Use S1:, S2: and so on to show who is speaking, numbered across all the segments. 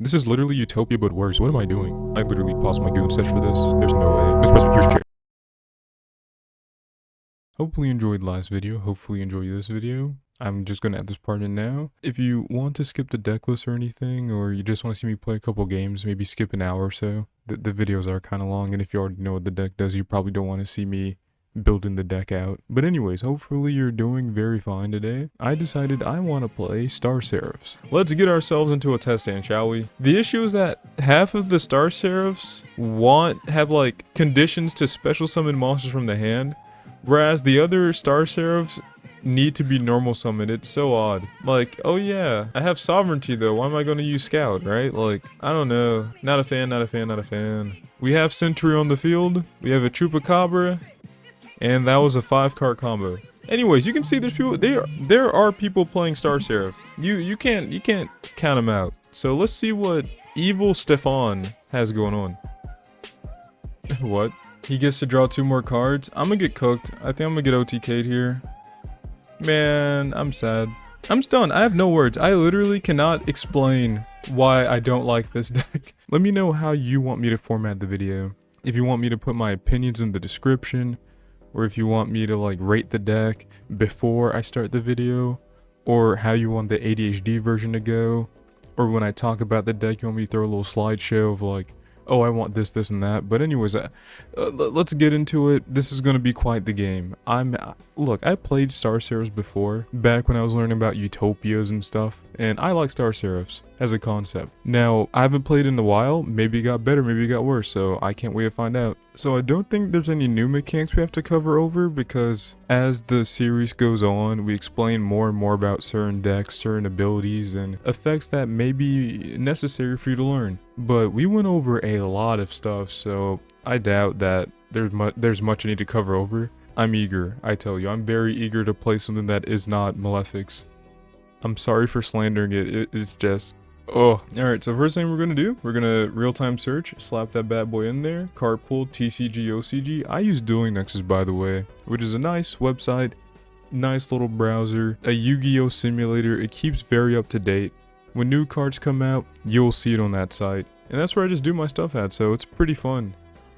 S1: This is literally Utopia but worse. What am I doing? I literally paused my goon search for this. There's no way. Mr. President, here's chair. Hopefully you enjoyed last video. Hopefully you enjoy this video. I'm just gonna add this part in now. If you want to skip the deck list or anything, or you just want to see me play a couple games, maybe skip an hour or so. The videos are kind of long, and if you already know what the deck does, you probably don't want to see me building the deck out. But anyways, hopefully you're doing very fine today. I decided I want to play Star Seraphs. Let's get ourselves into a test stand, shall we? The issue is that half of the Star Seraphs have like conditions to special summon monsters from the hand, whereas the other Star Seraphs need to be normal summoned. It's so odd. Like, oh yeah, I have sovereignty though. Why am I going to use scout, right? Like, I don't know. Not a fan, not a fan, not a fan. We have Sentry on the field. We have a Chupacabra. And that was a 5-card combo. Anyways, you can see there's people. There are people playing Star Seraph. You can't count them out. So let's see what Evil Stefan has going on. What? He gets to draw 2 more cards. I'm gonna get cooked. I think I'm gonna get OTK'd here. Man, I'm sad. I'm stunned. I have no words. I literally cannot explain why I don't like this deck. Let me know how you want me to format the video. If you want me to put my opinions in the description, or if you want me to like rate the deck before I start the video, or how you want the ADHD version to go, or when I talk about the deck you want me to throw a little slideshow of like, oh, I want this, this, and that. But anyways, let's get into it. This is gonna be quite the game. Look, I played Star Seraphs before, back when I was learning about Utopias and stuff, and I like Star Seraphs as a concept. Now, I haven't played in a while. Maybe it got better, maybe it got worse, so I can't wait to find out. So I don't think there's any new mechanics we have to cover over, because as the series goes on, we explain more and more about certain decks, certain abilities, and effects that may be necessary for you to learn. But we went over a lot of stuff, so I doubt that there's much I need to cover over. I'm eager, I tell you. I'm very eager to play something that is not Malefics. I'm sorry for slandering it. It's just, oh. Alright, so first thing we're gonna do, we're gonna real-time search, slap that bad boy in there, card pull, TCG, OCG. I use Dueling Nexus, by the way, which is a nice website, nice little browser, a Yu-Gi-Oh simulator. It keeps very up to date. When new cards come out, you'll see it on that site. And that's where I just do my stuff at, so it's pretty fun.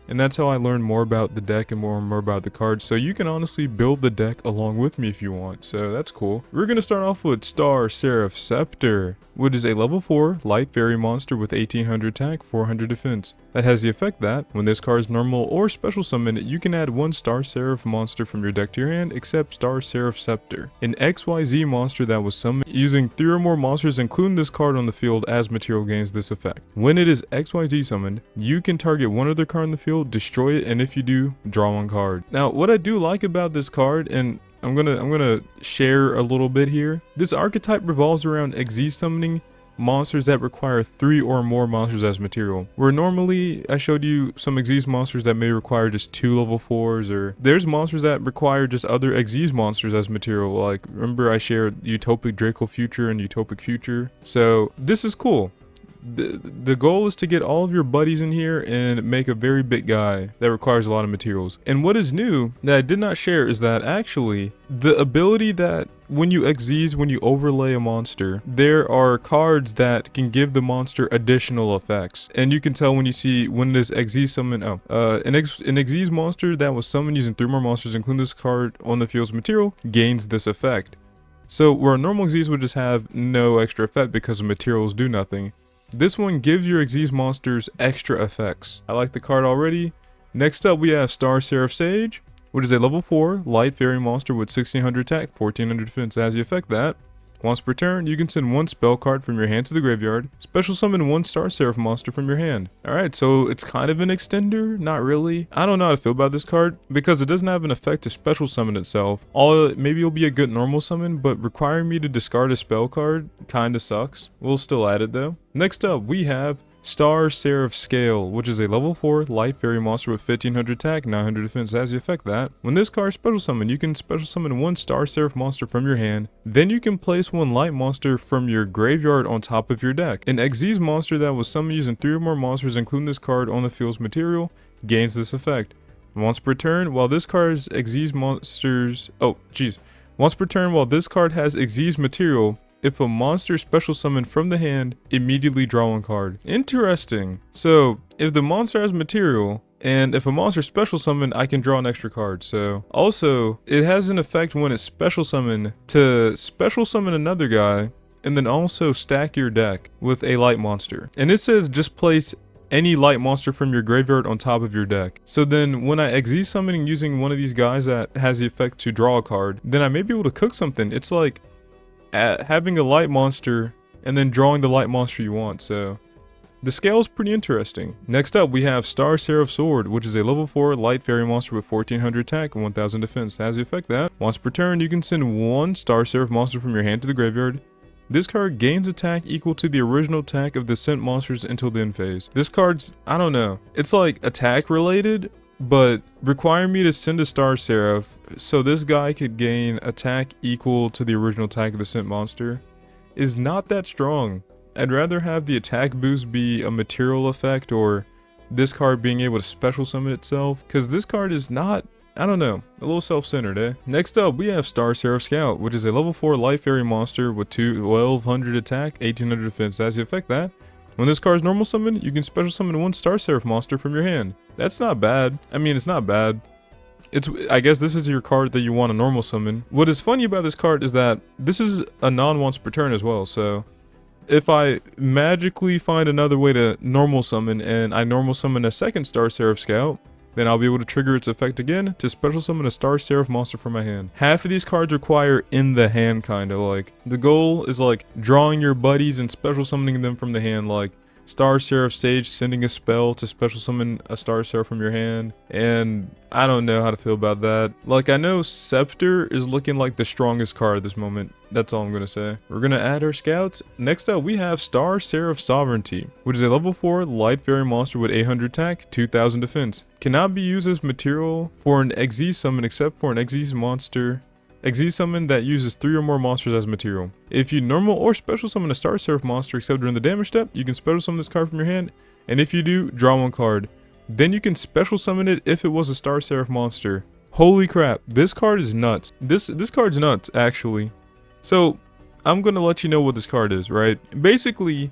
S1: And that's how I learn more about the deck and more about the cards. So you can honestly build the deck along with me if you want. So that's cool. We're going to start off with Star Seraph Scepter, which is a level 4 light fairy monster with 1800 attack, 400 defense. That has the effect that, when this card is normal or special summoned, you can add 1 Star Seraph monster from your deck to your hand, except Star Seraph Scepter. An XYZ monster that was summoned using 3 or more monsters, including this card on the field as material, gains this effect. When it is XYZ summoned, you can target one other card in the field, destroy it, and if you do, draw 1 card. Now, what I do like about this card, and I'm gonna share a little bit here. This archetype revolves around XZ summoning monsters that require 3 or more monsters as material. Where normally I showed you some XZ monsters that may require just 2 level 4s, or there's monsters that require just other XZ monsters as material. Like, remember I shared Utopic Draco Future and Utopic Future. So this is cool. The goal is to get all of your buddies in here and make a very big guy that requires a lot of materials. And what is new that I did not share is that actually the ability that when you XZs, when you overlay a monster, there are cards that can give the monster additional effects. And you can tell when you see when this XZ summon, an XZ monster that was summoned using 3 more monsters, including this card on the field's material, gains this effect. So where normal XZs would just have no extra effect because the materials do nothing, this one gives your XZ monsters extra effects. I like the card already. Next up we have Star Seraph Sage, which is a level 4 light fairy monster with 1600 attack, 1400 defense. It has the effect that, once per turn, you can send 1 spell card from your hand to the graveyard, special summon 1 Star Seraph monster from your hand. Alright, so it's kind of an extender, not really. I don't know how to feel about this card, because it doesn't have an effect to special summon itself. Maybe it'll be a good normal summon, but requiring me to discard a spell card kinda sucks. We'll still add it though. Next up, we have Star Seraph Scale, which is a level 4 light fairy monster with 1500 attack, 900 defense. It has the effect that, when this card is special summoned, you can special summon 1 Star Seraph monster from your hand, then you can place 1 light monster from your graveyard on top of your deck. An XZ monster that was summoned using 3 or more monsters, including this card on the field's material, gains this effect. Once per turn, while this card's XZ monsters, once per turn while this card has XZ's material, if a monster special summon from the hand, immediately draw one card. Interesting. So if the monster has material, and if a monster special summon, I can draw an extra card. So also, it has an effect when it's special summon to special summon another guy, and then also stack your deck with a light monster. And it says just place any light monster from your graveyard on top of your deck. So then when I XZ summoning using one of these guys that has the effect to draw a card, then I may be able to cook something. It's like having a light monster and then drawing the light monster you want. So the scale is pretty interesting. Next up, we have Star Seraphs Sword, which is a level 4 light fairy monster with 1400 attack and 1000 defense. It has the effect that once per turn, you can send one Star Seraph monster from your hand to the graveyard. This card gains attack equal to the original attack of the sent monsters until the end phase. This card's, I don't know, it's like attack related, but require me to send a Star Seraph so this guy could gain attack equal to the original attack of the sent monster is not that strong. I'd rather have the attack boost be a material effect or this card being able to special summon itself, because this card is not, I don't know, a little self-centered, eh? Next up, we have Star Seraph Scout, which is a level 4 light fairy monster with 1200 attack, 1800 defense. That's the effect that when this card's normal summon, you can special summon one Star Seraph monster from your hand. That's not bad. I mean, it's not bad. I guess this is your card that you want to normal summon. What is funny about this card is that this is a non-once per turn as well, so if I magically find another way to normal summon and I normal summon a second Star Seraph Scout, then I'll be able to trigger its effect again to special summon a Star Seraph monster from my hand. Half of these cards require in the hand, kind of like. The goal is like drawing your buddies and special summoning them from the hand, like Star Seraph Sage sending a spell to special summon a Star Seraph from your hand. And I don't know how to feel about that. Like, I know Scepter is looking like the strongest card at this moment. That's all I'm going to say. We're going to add our scouts. Next up, we have Star Seraph Sovereignty, which is a level 4 light fairy monster with 800 attack, 2000 defense. Cannot be used as material for an XZ summon except for an XZ monster. XZ summon that uses 3 or more monsters as material. If you normal or special summon a Star Seraph monster except during the damage step, you can special summon this card from your hand, and if you do, draw one card. Then you can special summon it if it was a Star Seraph monster. Holy crap, this card is nuts. This card's nuts, actually. So, I'm gonna let you know what this card is, right? Basically,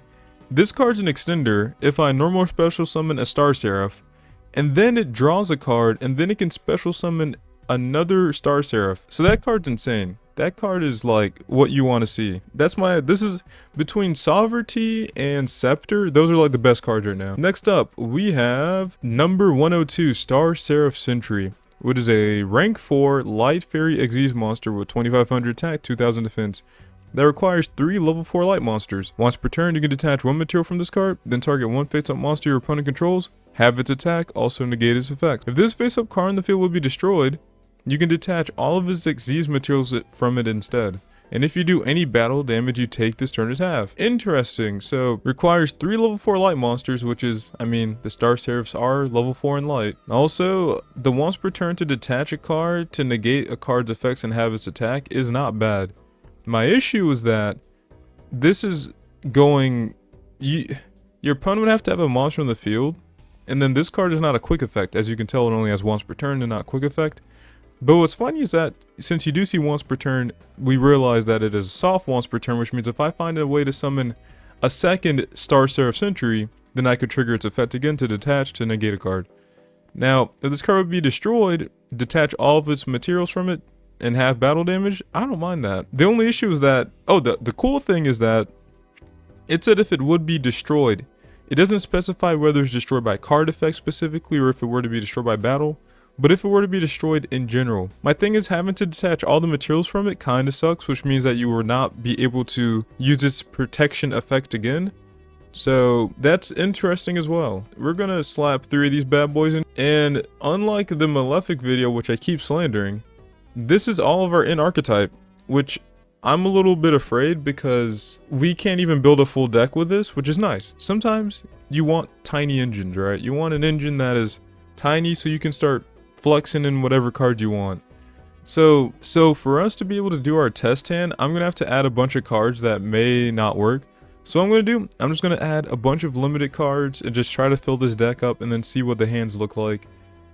S1: this card's an extender if I normal or special summon a Star Seraph, and then it draws a card, and then it can special summon another Star Seraph. So that card's insane. That card is like what you want to see. This is between Sovereignty and Scepter. Those are like the best cards right now. Next up, we have number 102, Star Seraph Sentry, which is a rank 4 light fairy XZ monster with 2500 attack, 2000 defense. That requires 3 level 4 light monsters. Once per turn, you can detach one material from this card, then target one face-up monster your opponent controls, have its attack, also negate its effect. If this face-up card in the field would be destroyed, you can detach all of its XZ materials from it instead. And if you do any battle damage you take this turn as half. Interesting. So requires 3 level 4 light monsters, which is, I mean, the Star Seraphs are level 4 in light. Also, the once per turn to detach a card to negate a card's effects and have its attack is not bad. My issue is that this is going, your opponent would have to have a monster in the field, and then this card is not a quick effect. As you can tell, it only has once per turn and not quick effect. But what's funny is that since you do see once per turn, we realize that it is a soft once per turn, which means if I find a way to summon a second Star Seraph Sentry, then I could trigger its effect again to detach to negate a card. Now, if this card would be destroyed, detach all of its materials from it and have battle damage, I don't mind that. The only issue is that, the cool thing is that it said if it would be destroyed. It doesn't specify whether it's destroyed by card effect specifically or if it were to be destroyed by battle. But if it were to be destroyed in general, my thing is having to detach all the materials from it kind of sucks, which means that you will not be able to use its protection effect again. So that's interesting as well. We're gonna slap 3 of these bad boys in, and unlike the Malefic video, which I keep slandering, this is all of our in archetype, which I'm a little bit afraid because we can't even build a full deck with this, which is nice. Sometimes you want tiny engines, right? You want an engine that is tiny so you can start flexing in whatever card you want. So for us to be able to do our test hand, I'm gonna have to add a bunch of cards that may not work. So what I'm gonna do, I'm just gonna add a bunch of limited cards and just try to fill this deck up and then see what the hands look like.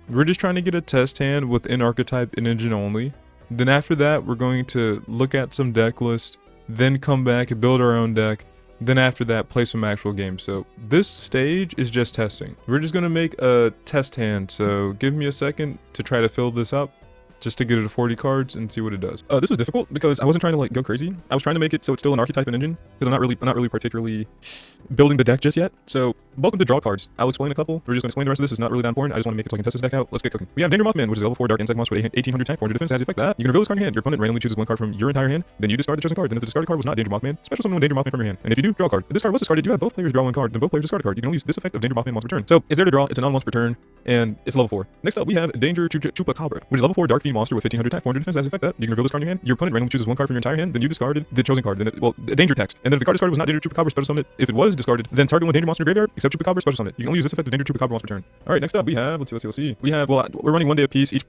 S1: We're just trying to get a test hand within archetype and engine only. Then after that, we're going to look at some deck list then come back and build our own deck. Then after that, play some actual games. So this stage is just testing. We're just gonna make a test hand. So give me a second to try to fill this up, just to get it to 40 cards and see what it does. This was difficult because I wasn't trying to like go crazy. I was trying to make it so it's still an archetype and engine, because I'm not really particularly building the deck just yet. So welcome to draw cards. I'll explain a couple. We're just gonna explain the rest of this. It's not really that important. I just want to make it so I can test this deck out. Let's get cooking. We have Danger Mothman, which is a level 4 dark insect monster with 1800 attack, 400 defense. As you effect that, you can reveal this card in your hand. Your opponent randomly chooses one card from your entire hand. Then you discard the chosen card. Then if the discarded card was not Danger Mothman, special summon one Danger Mothman from your hand. And if you do, draw a card. If this card was discarded, you have both players draw one card. Then both players discard a card. You can only use this effect of Danger Mothman once per turn. So it's there to draw. It's a non-once per turn, and it's level 4. Next up, we have Danger Chupacabra, which is level 4 dark fiend monster with 1500 attack, 400 defense. As you effect that, you can reveal this card in your hand. Your opponent randomly chooses one card from your entire hand. Then you discarded the chosen card. Then danger text. And then if the card discarded was not Danger Chupacabra, special summon it. If it was discarded, then target one danger monster in your graveyard except Chupacabra, special summon it. You can only use this effect of Danger Chupacabra once per turn. All right, next up we have let's see. We have we're running 1 day apiece each.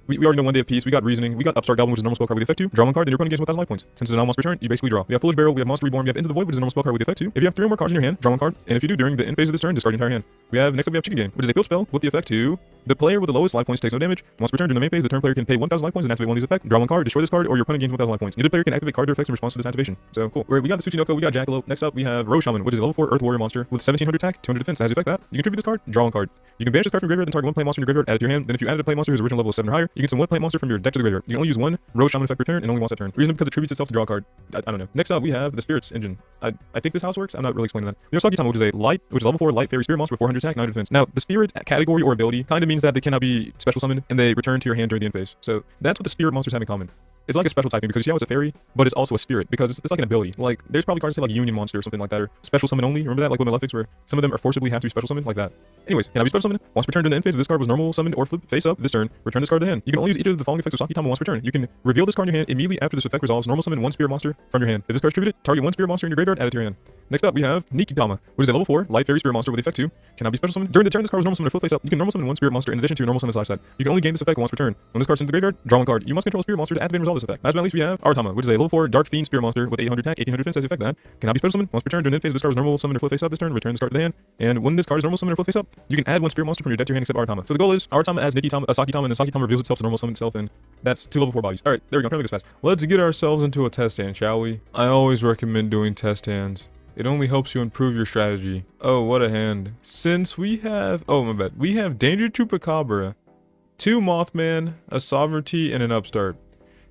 S1: We already know 1 day apiece. We got reasoning. We got Upstart Goblin, which is a normal spell card with the effect 2. Draw one card, then your opponent gains 1000 life points. Since it's a non-monster return, you basically draw. We have Foolish Barrel, we have Monster Reborn, we have Into the Void, which is a normal spell card with the effect 2. If you have 3 or more cards in your hand, draw one card. And if you do during the end phase of this turn, discard your entire hand. Next up we have Chicken Game, which is a field spell with the effect 2. The player with the lowest life points takes no damage. Once per turn during the main phase, the turn player can pay 1000 life points and activate one of these effects. Draw one card, destroy this card, or your opponent gains 1000 life points. Neither player can activate card or effects in response to this activation. So cool. We got the Tsuchinoko, we got Jackalope. Next up we have Rose Shaman, which is a level 4 Earth Warrior monster with 1700 attack, 200 defense. As you effect that, you can tribute this card, draw one card. You can banish this card from your graveyard and target one plant monster in your graveyard, add it to your hand. Then if you added a plant monster whose original level is 7 or higher, you can send one plant monster from your deck to the graveyard. You can only use one Rose Shaman effect per turn and only once a turn. Reason because it tributes itself to draw a card. I don't know. Next up we have the Spirits engine. I think this house works. I'm not really explaining that. We have Sakitama, which is a level 4 light fairy spirit monster with 400 attack, 900 defense. Now the spirit category or ability kind of means that they cannot be special summoned and they return to your hand during the end phase. So that's what the spirit monsters have in common. It's like a special typing because you see how it's a fairy, but it's also a spirit because it's like an ability. Like there's probably cards that say like Union Monster or something like that, or Special Summon Only. Remember that, like with Malefics, where some of them are forcibly have to be special summoned like that. Anyways, can I be special summoned? Once per turn during the end phase, if this card was normal summoned or flip face up this turn, return this card to hand. You can only use each of the following effects of Sakitama once per turn. You can reveal this card in your hand immediately after this effect resolves. Normal summon one spirit monster from your hand. If this card is distributed, target one spirit monster in your graveyard, add it to your hand. Next up, we have Nikitama, which is a level 4 light fairy spirit monster with the effect 2. Cannot be special summoned. During the turn this card was normal summoned or flip face up, you can normal summon one spirit monster in addition to your normal summon slash side. You can only gain this effect once per turn. When this card's in the graveyard, draw one card. You must control a spirit monster to activate and resolve this effect. Last but not least, we have Artama, which is a level 4 dark fiend spirit monster with 800 attack, 1800 defense. As you effect that, cannot be special summoned. Once per turn during the end phase, this card was normal summoned or flip face up this turn, return this card to the hand. And when this card is normal summoned or flip face up, you can add one spirit monster from your deck to your hand except Artama. So the goal is Artama as Sakitama, and then Sakitama reveals itself to normal summon itself, and that's 2 level 4 bodies. Alright, there we go. I'm trying to make this fast. Let's get ourselves into a test hand, shall we? I always recommend doing test hands. It only helps you improve your strategy. Oh, what a hand. Since we have... Oh, my bad. We have Danger Chupacabra, 2 Mothman, a Sovereignty, and an Upstart.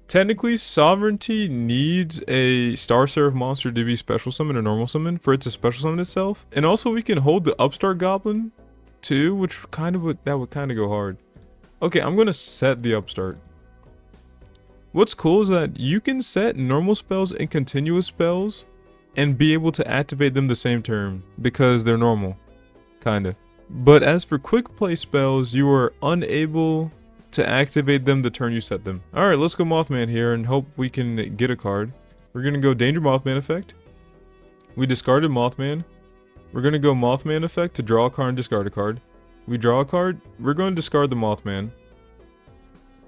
S1: Technically, Sovereignty needs a Star Seraph monster to be special summon or normal summon for it to special summon itself. And also, we can hold the Upstart Goblin, too, which would kind of go hard. Okay, I'm going to set the Upstart. What's cool is that you can set normal spells and continuous spells and be able to activate them the same turn because they're normal, kinda. But as for quick play spells, you are unable to activate them the turn you set them. Alright, let's go Mothman here and hope we can get a card. We're gonna go Danger Mothman effect. We discarded Mothman. We're gonna go Mothman effect to draw a card and discard a card. We draw a card. We're gonna discard the Mothman.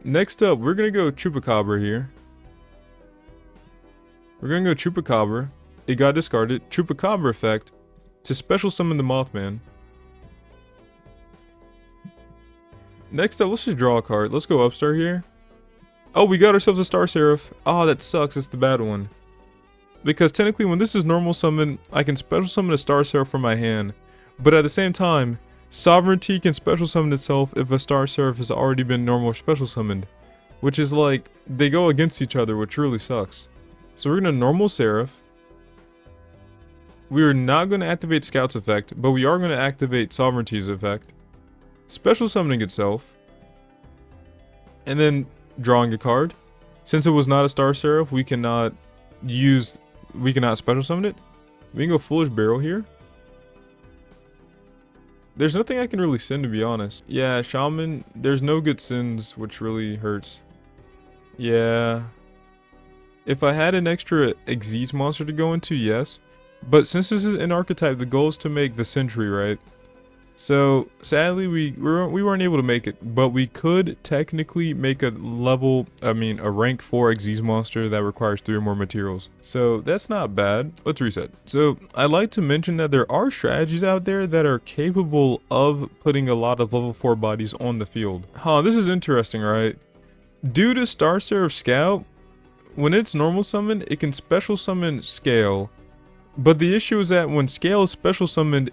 S1: Next up, we're gonna go Chupacabra here. We're gonna go Chupacabra. It got discarded. Chupacabra effect to special summon the Mothman. Next up, let's just draw a card. Let's go Upstart here. Oh, we got ourselves a Star Seraph. Oh, that sucks. It's the bad one. Because technically, when this is normal summon, I can special summon a Star Seraph from my hand. But at the same time, Sovereignty can special summon itself if a Star Seraph has already been normal special summoned. Which is like, they go against each other, which really sucks. So we're going to normal Seraph. We are not going to activate Scout's effect, but we are going to activate Sovereignty's effect. Special summoning itself. And then drawing a card. Since it was not a Star Seraph, we cannot special summon it. We can go Foolish Barrel here. There's nothing I can really send, to be honest. Yeah, Shaman, there's no good sins, which really hurts. Yeah. If I had an extra Xyz monster to go into, yes. But since this is an archetype, the goal is to make the Sentry, right? So, sadly, we weren't able to make it, but we could technically make a rank 4 Xyz monster that requires 3 or more materials. So, that's not bad. Let's reset. So, I'd like to mention that there are strategies out there that are capable of putting a lot of level 4 bodies on the field. Huh, this is interesting, right? Due to Star Seraph Scout, when it's normal summon, it can special summon Scale. But the issue is that when Scale is special summoned,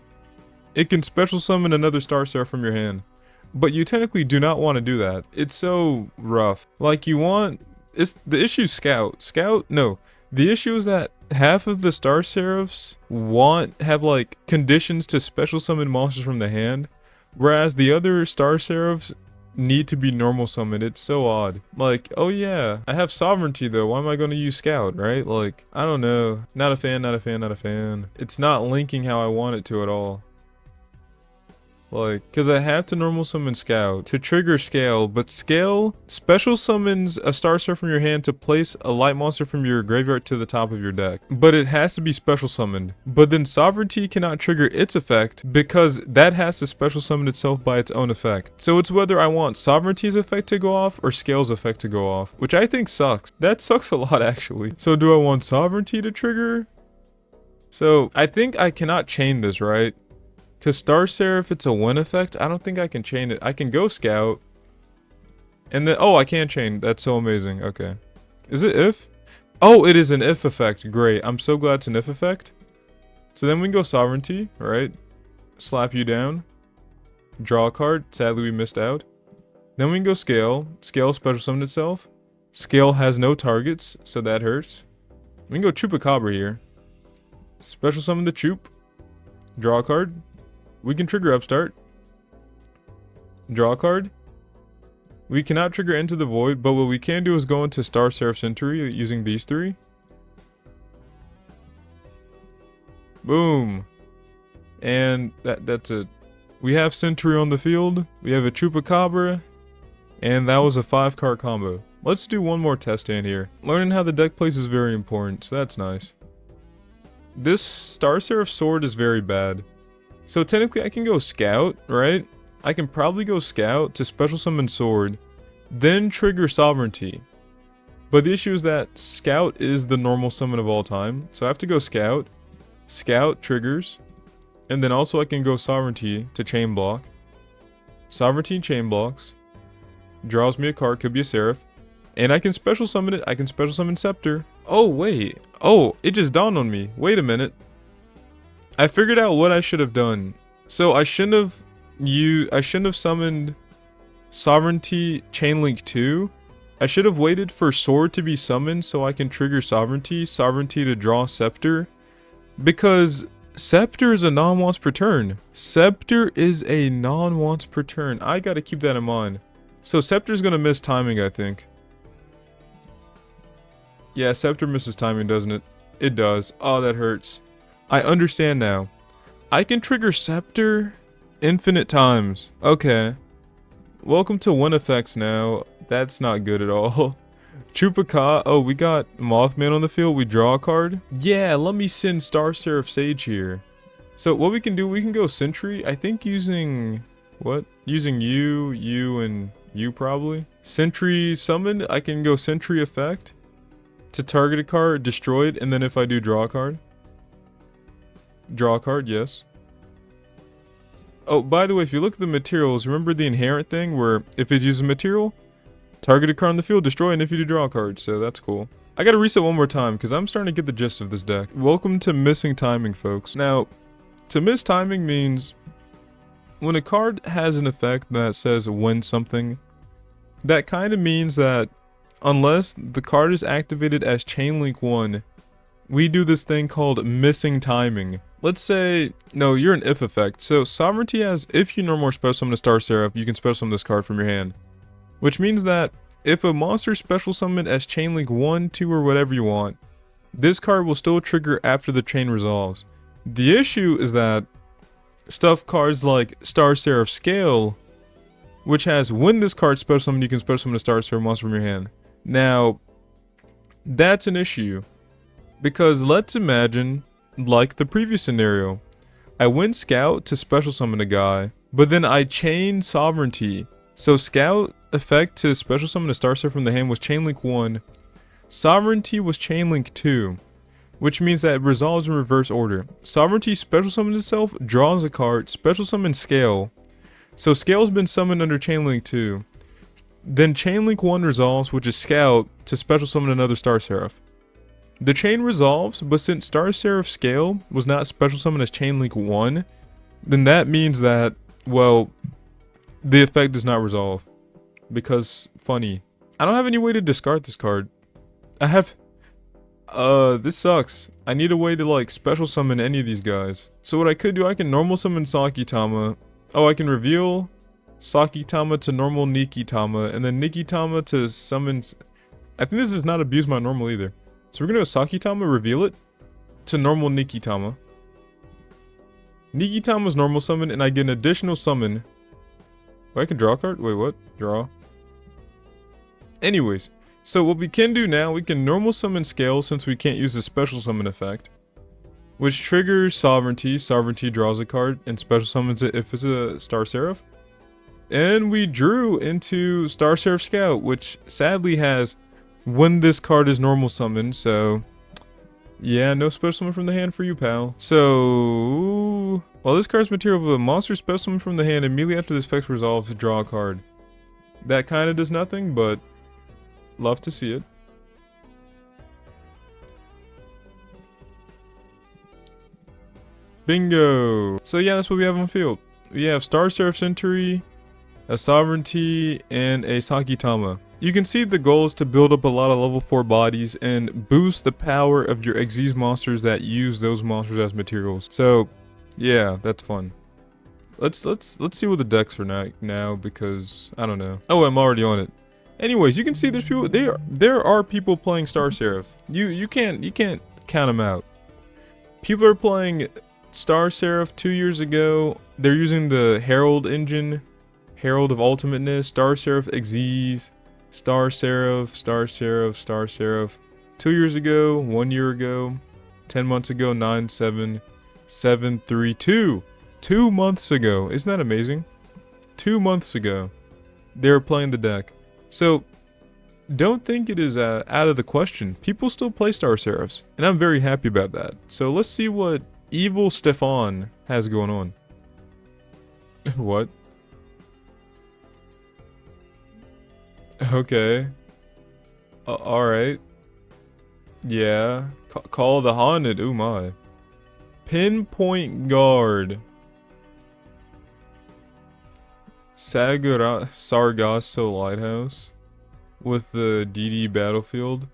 S1: it can special summon another Star Seraph from your hand. But you technically do not want to do that. It's so rough. Like you want, the issue Scout. No. The issue is that half of the Star Seraphs have like conditions to special summon monsters from the hand, whereas the other Star Seraphs need to be normal summoned. It's so odd. Like, oh yeah, I have sovereignty though. Why am I going to use Scout, right? Like, I don't know. Not a fan. It's not linking how I want it to at all. Like, because I have to normal summon Scout to trigger Scale, but Scale special summons a Star Seraph from your hand to place a light monster from your graveyard to the top of your deck. But it has to be special summoned. But then Sovereignty cannot trigger its effect because that has to special summon itself by its own effect. So it's whether I want Sovereignty's effect to go off or Scale's effect to go off, which I think sucks. That sucks a lot actually. So do I want Sovereignty to trigger? So I think I cannot chain this, right? Because Star Seraph, it's a win effect. I don't think I can chain it. I can go Scout. And then, oh, I can chain. That's so amazing. Okay. Is it if? Oh, it is an if effect. Great. I'm so glad it's an if effect. So then we can go Sovereignty, right? Slap you down. Draw a card. Sadly, we missed out. Then we can go Scale. Scale special summon itself. Scale has no targets, so that hurts. We can go Chupacabra here. Special summon the Chup. Draw a card. We can trigger Upstart. Draw a card. We cannot trigger Into the Void, but what we can do is go into Star Seraph Century using these three. Boom. And that's it. We have Century on the field. We have a Chupacabra. And that was a 5-card combo. Let's do one more test hand here. Learning how the deck plays is very important, so that's nice. This Star Seraph Sword is very bad. So technically I can go Scout, right? I can probably go Scout to special summon Sword, then trigger Sovereignty. But the issue is that Scout is the normal summon of all time. So I have to go Scout. Scout triggers. And then also I can go Sovereignty to chain block. Sovereignty chain blocks. Draws me a card, could be a Seraph. And I can special summon it. I can special summon Scepter. Oh, wait. Oh, it just dawned on me. Wait a minute. I figured out what I should have done. So I shouldn't have summoned Sovereignty Chainlink 2. I should have waited for Sword to be summoned so I can trigger Sovereignty to draw Scepter. Because Scepter is a non-once per turn. Scepter is a non-once per turn. I gotta keep that in mind. So Scepter's gonna miss timing, I think. Yeah, Scepter misses timing, doesn't it? It does. Oh, that hurts. I understand now. I can trigger Scepter infinite times. Okay. Welcome to win effects now. That's not good at all. Chupacabra. Oh, we got Mothman on the field. We draw a card. Yeah, let me send Star Seraph Sage here. So what we can do, we can go Sentry. I think using... what? Using you, and you probably. Sentry summoned. I can go Sentry effect to target a card, destroy it, and then if I do draw a card. Draw a card, yes. Oh, by the way, if you look at the materials, remember the inherent thing where if it uses material, target a card on the field, destroy, and if you do draw a card, so that's cool. I gotta reset one more time, because I'm starting to get the gist of this deck. Welcome to missing timing, folks. Now, to miss timing means when a card has an effect that says win something, that kind of means that unless the card is activated as Chainlink 1, we do this thing called missing timing. Let's say, no, you're an if effect. So Sovereignty has, if you no more special summon a Star Seraph, you can special summon this card from your hand. Which means that if a monster special summoned as Chainlink 1, 2, or whatever you want, this card will still trigger after the chain resolves. The issue is that stuff cards like Star Seraph Scale, which has when this card special summoned, you can special summon a Star Seraph monster from your hand. Now, that's an issue. Because let's imagine, like the previous scenario, I win Scout to special summon a guy, but then I chain Sovereignty. So Scout effect to special summon a Star Seraph from the hand was Chainlink 1. Sovereignty was Chainlink 2, which means that it resolves in reverse order. Sovereignty special summons itself, draws a card, special summons Scale. So Scale's been summoned under Chainlink 2. Then Chain Link 1 resolves, which is Scout, to special summon another Star Seraph. The chain resolves, but since Star Seraph Scale was not special summoned as Chain Link 1, then that means that, well, the effect does not resolve. Because, funny. I don't have any way to discard this card. I have... this sucks. I need a way to, like, special summon any of these guys. So what I could do, I can normal summon Sakitama. Oh, I can reveal Sakitama to normal Nikitama, and then Nikitama to summon... I think this does not abuse my normal either. So we're gonna go Sakitama, reveal it to normal Nikitama. Nikitama's normal summon, and I get an additional summon. Oh, I can draw a card? Wait, what? Draw. Anyways, so what we can do now, we can normal summon Scale since we can't use the special summon effect, which triggers Sovereignty. Sovereignty draws a card and special summons it if it's a Star Seraph. And we drew into Star Seraph Scout, which sadly has when this card is normal summoned, so yeah, no special summon from the hand for you, pal. So, while this card's material of a monster special summon from the hand immediately after this effect resolves to draw a card. That kind of does nothing, but love to see it. Bingo! So yeah, that's what we have on field. We have Star Seraph Century, a Sovereignty, and a Sakitama. You can see the goal is to build up a lot of level 4 bodies and boost the power of your Xyz monsters that use those monsters as materials. So, yeah, that's fun. Let's see what the decks are now because I don't know. Oh, I'm already on it. Anyways, you can see there's people there are people playing Star Seraph. You can't count them out. People are playing Star Seraph 2 years ago. They're using the Herald engine, Herald of Ultimateness, Star Seraph Xyz, Star Seraph, Star Seraph, Star Seraph. 2 years ago, 1 year ago, 10 months ago, 9, 7, 7, 3, 2. 2 months ago. Isn't that amazing? 2 months ago, they were playing the deck. So, don't think it is out of the question. People still play Star Seraphs, and I'm very happy about that. So let's see what Evil Stefan has going on. What? Okay. Alright. Yeah. Call the Haunted. Ooh my. Pinpoint Guard. Sargasso Lighthouse. With the DD Battlefield.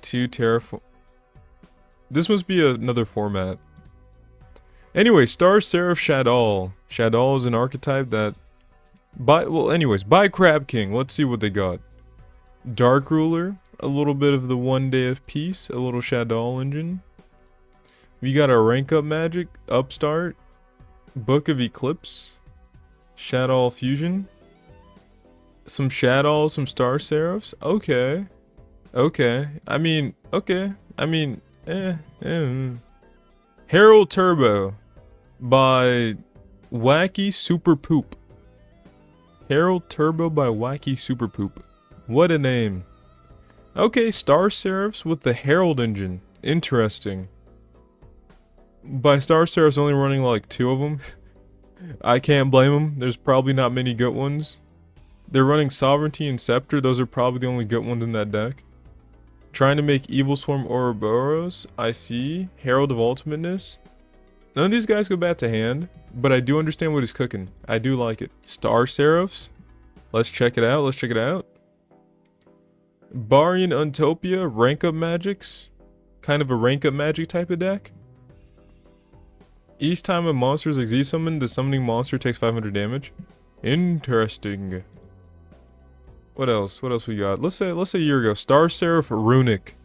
S1: 2 Terraform. This must be another format. Anyway, Star Seraph Shadal. Shadal is an archetype that... By Crab King. Let's see what they got. Dark Ruler. A little bit of the 1 Day of Peace. A little Shadal engine. We got a rank up magic. Upstart. Book of Eclipse. Shadal Fusion. Some Shadal, some Star Seraphs. Okay. Okay. I mean, okay. I mean, Herald Turbo by Wacky Super Poop. Herald Turbo by Wacky Super Poop. What a name. Okay, Star Seraphs with the Herald engine. Interesting. By Star Seraphs only running like 2 of them. I can't blame them. There's probably not many good ones. They're running Sovereignty and Scepter. Those are probably the only good ones in that deck. Trying to make Evil Swarm Ouroboros. I see. Herald of Ultimateness. None of these guys go back to hand, but I do understand what he's cooking. I do like it. Star Seraphs. Let's check it out. Let's check it out. Barian Untopia. Rank up magics. Kind of a rank up magic type of deck. Each time a monster is Xyz summoned, the summoning monster takes 500 damage. Interesting. What else? What else we got? Let's say a year ago. Star Seraph Runic.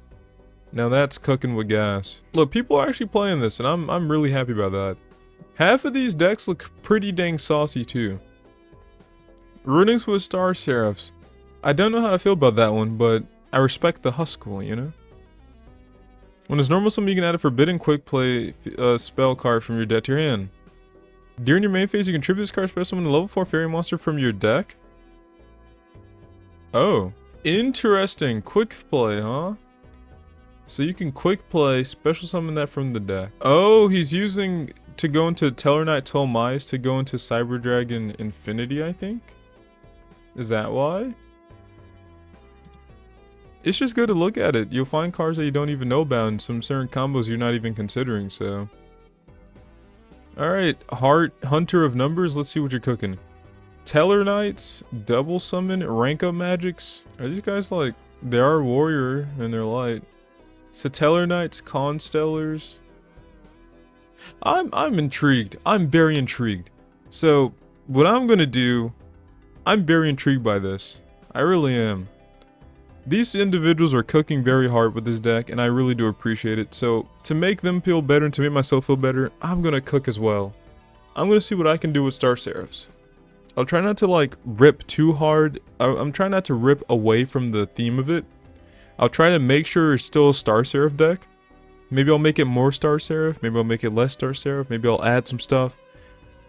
S1: Now that's cooking with gas. Look, people are actually playing this, and I'm really happy about that. Half of these decks look pretty dang saucy too. Runics with Star Seraphs. I don't know how to feel about that one, but I respect the hustle, you know? When it's normal summon, you can add a Forbidden Quick Play spell card from your deck to your hand. During your main phase, you can tribute this card special summon a level 4 fairy monster from your deck. Oh, interesting. Quick play, huh? So you can quick play, special summon that from the deck. Oh, he's using to go into Tellarknight Tolmais to go into Cyber Dragon Infinity, I think. Is that why? It's just good to look at it. You'll find cards that you don't even know about and some certain combos you're not even considering, so. Alright, Hunter of Numbers, let's see what you're cooking. Teller Knights, Double Summon, Rank Up Magics. Are these guys like, they are Warrior and they're light. Satellar Knights, Constellars. I'm intrigued. I'm very intrigued. So, what I'm gonna do, I'm very intrigued by this. I really am. These individuals are cooking very hard with this deck, and I really do appreciate it. So, to make them feel better and to make myself feel better, I'm gonna cook as well. I'm gonna see what I can do with Star Seraphs. I'll try not to like rip too hard. I'm trying not to rip away from the theme of it. I'll try to make sure it's still a Star Seraph deck. Maybe I'll make it more Star Seraph. Maybe I'll make it less Star Seraph. Maybe I'll add some stuff.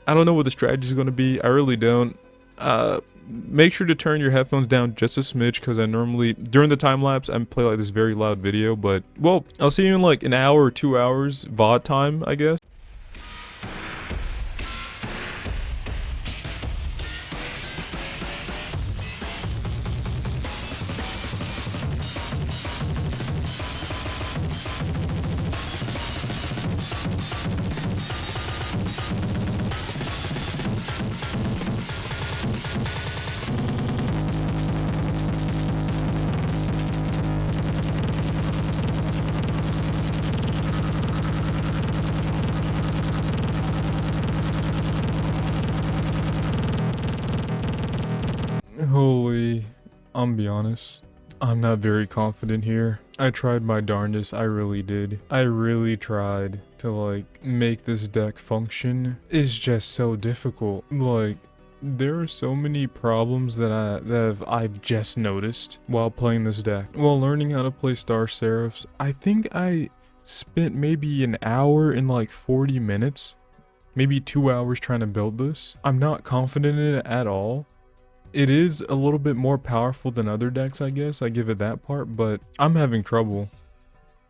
S1: I don't know what the strategy is going to be. I really don't. Make sure to turn your headphones down just a smidge, because I normally, during the time lapse, I play like this very loud video. But, well, I'll see you in like an hour or 2 hours VOD time, I guess. Holy, I'm be honest, I'm not very confident here. I tried my darndest, I really did. I really tried to like make this deck function. It's just so difficult. Like, there are so many problems that I've just noticed while playing this deck. While learning how to play Star Seraphs, I think I spent maybe an hour and like 40 minutes, maybe 2 hours trying to build this. I'm not confident in it at all. It is a little bit more powerful than other decks, I guess. I give it that part, but I'm having trouble.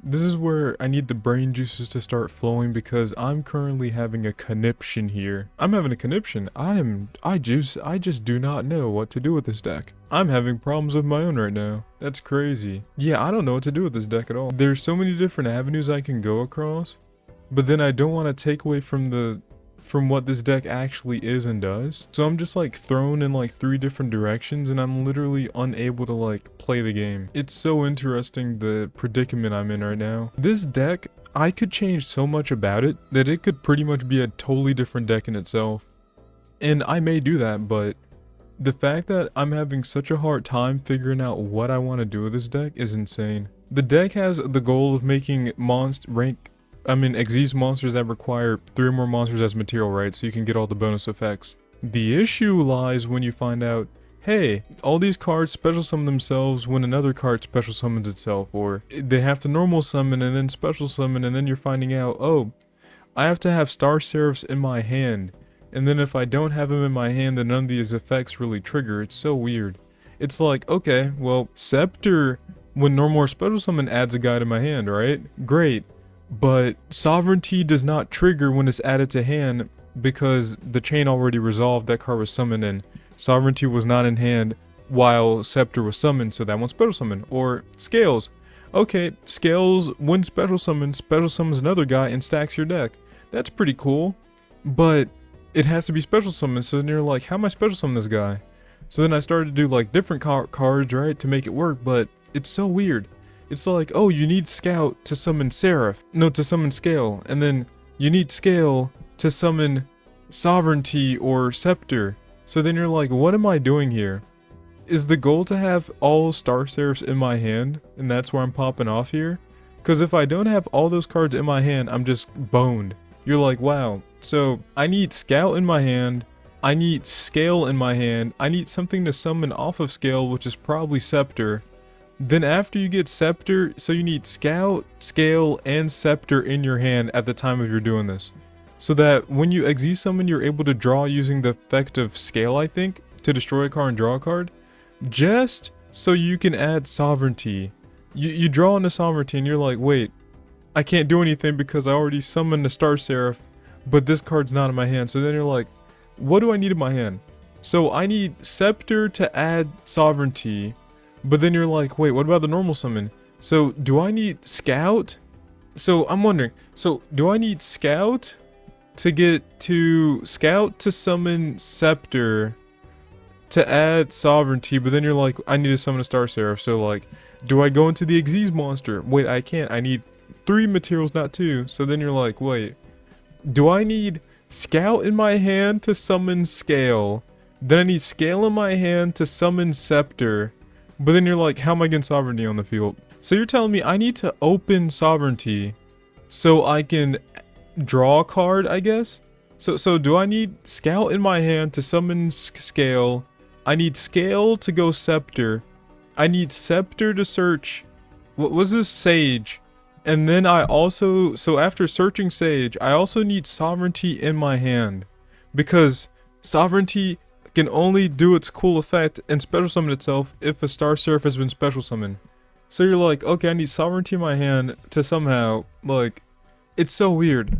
S1: This is where I need the brain juices to start flowing, because I'm currently having a conniption here. I'm having a conniption. I just do not know what to do with this deck. I'm having problems of my own right now. That's crazy. Yeah, I don't know what to do with this deck at all. There's so many different avenues I can go across, but then I don't want to take away from what this deck actually is and does. So I'm just like thrown in like 3 different directions, and I'm literally unable to like play the game. It's so interesting, the predicament I'm in right now. This deck, I could change so much about it that it could pretty much be a totally different deck in itself. And I may do that, but the fact that I'm having such a hard time figuring out what I want to do with this deck is insane. The deck has the goal of making Xyz monsters that require 3 or more monsters as material, right? So you can get all the bonus effects. The issue lies when you find out, hey, all these cards special summon themselves when another card special summons itself, or they have to normal summon and then special summon, and then you're finding out, oh, I have to have Star Seraphs in my hand, and then if I don't have them in my hand, then none of these effects really trigger. It's so weird. It's like, okay, well, Scepter, when normal or special summon, adds a guy to my hand, right? Great. But Sovereignty does not trigger when it's added to hand, because the chain already resolved that card was summoned in. Sovereignty was not in hand while Scepter was summoned, so that one's special summon. Or Scales. Okay, Scales, when special summons another guy and stacks your deck. That's pretty cool. But it has to be special summon, so then you're like, how am I special summon this guy? So then I started to do like different cards, right, to make it work, but it's so weird. It's like, oh, you need Scout to summon Seraph. No, to summon Scale. And then you need Scale to summon Sovereignty or Scepter. So then you're like, what am I doing here? Is the goal to have all Star Seraphs in my hand, and that's where I'm popping off here? Because if I don't have all those cards in my hand, I'm just boned. You're like, wow. So I need Scout in my hand. I need Scale in my hand. I need something to summon off of Scale, which is probably Scepter. Then after you get Scepter, so you need Scout, Scale, and Scepter in your hand at the time of you're doing this. So that when you Xyz summon, you're able to draw using the effect of Scale, I think, to destroy a card and draw a card. Just so you can add Sovereignty. You draw into Sovereignty and you're like, wait, I can't do anything because I already summoned the Star Seraph, but this card's not in my hand. So then you're like, what do I need in my hand? So I need Scepter to add Sovereignty. But then you're like, wait, what about the normal summon? So do I need Scout? So I'm wondering, so do I need Scout to summon Scepter to add Sovereignty? But then you're like, I need to summon a Star Seraph. So like, do I go into the Xyz monster? Wait, I can't. I need 3 materials, not 2. So then you're like, wait, do I need Scout in my hand to summon Scale? Then I need Scale in my hand to summon Scepter. But then you're like, how am I getting Sovereignty on the field? So you're telling me I need to open Sovereignty so I can draw a card, I guess? So do I need Scout in my hand to summon Scale? I need Scale to go Scepter. I need Scepter to search. What was this? Sage. And then I also, so after searching Sage, I also need Sovereignty in my hand. Because Sovereignty can only do its cool effect and special summon itself if a Star Seraph has been special summoned. So you're like, okay, I need Sovereignty in my hand to somehow, like, it's so weird.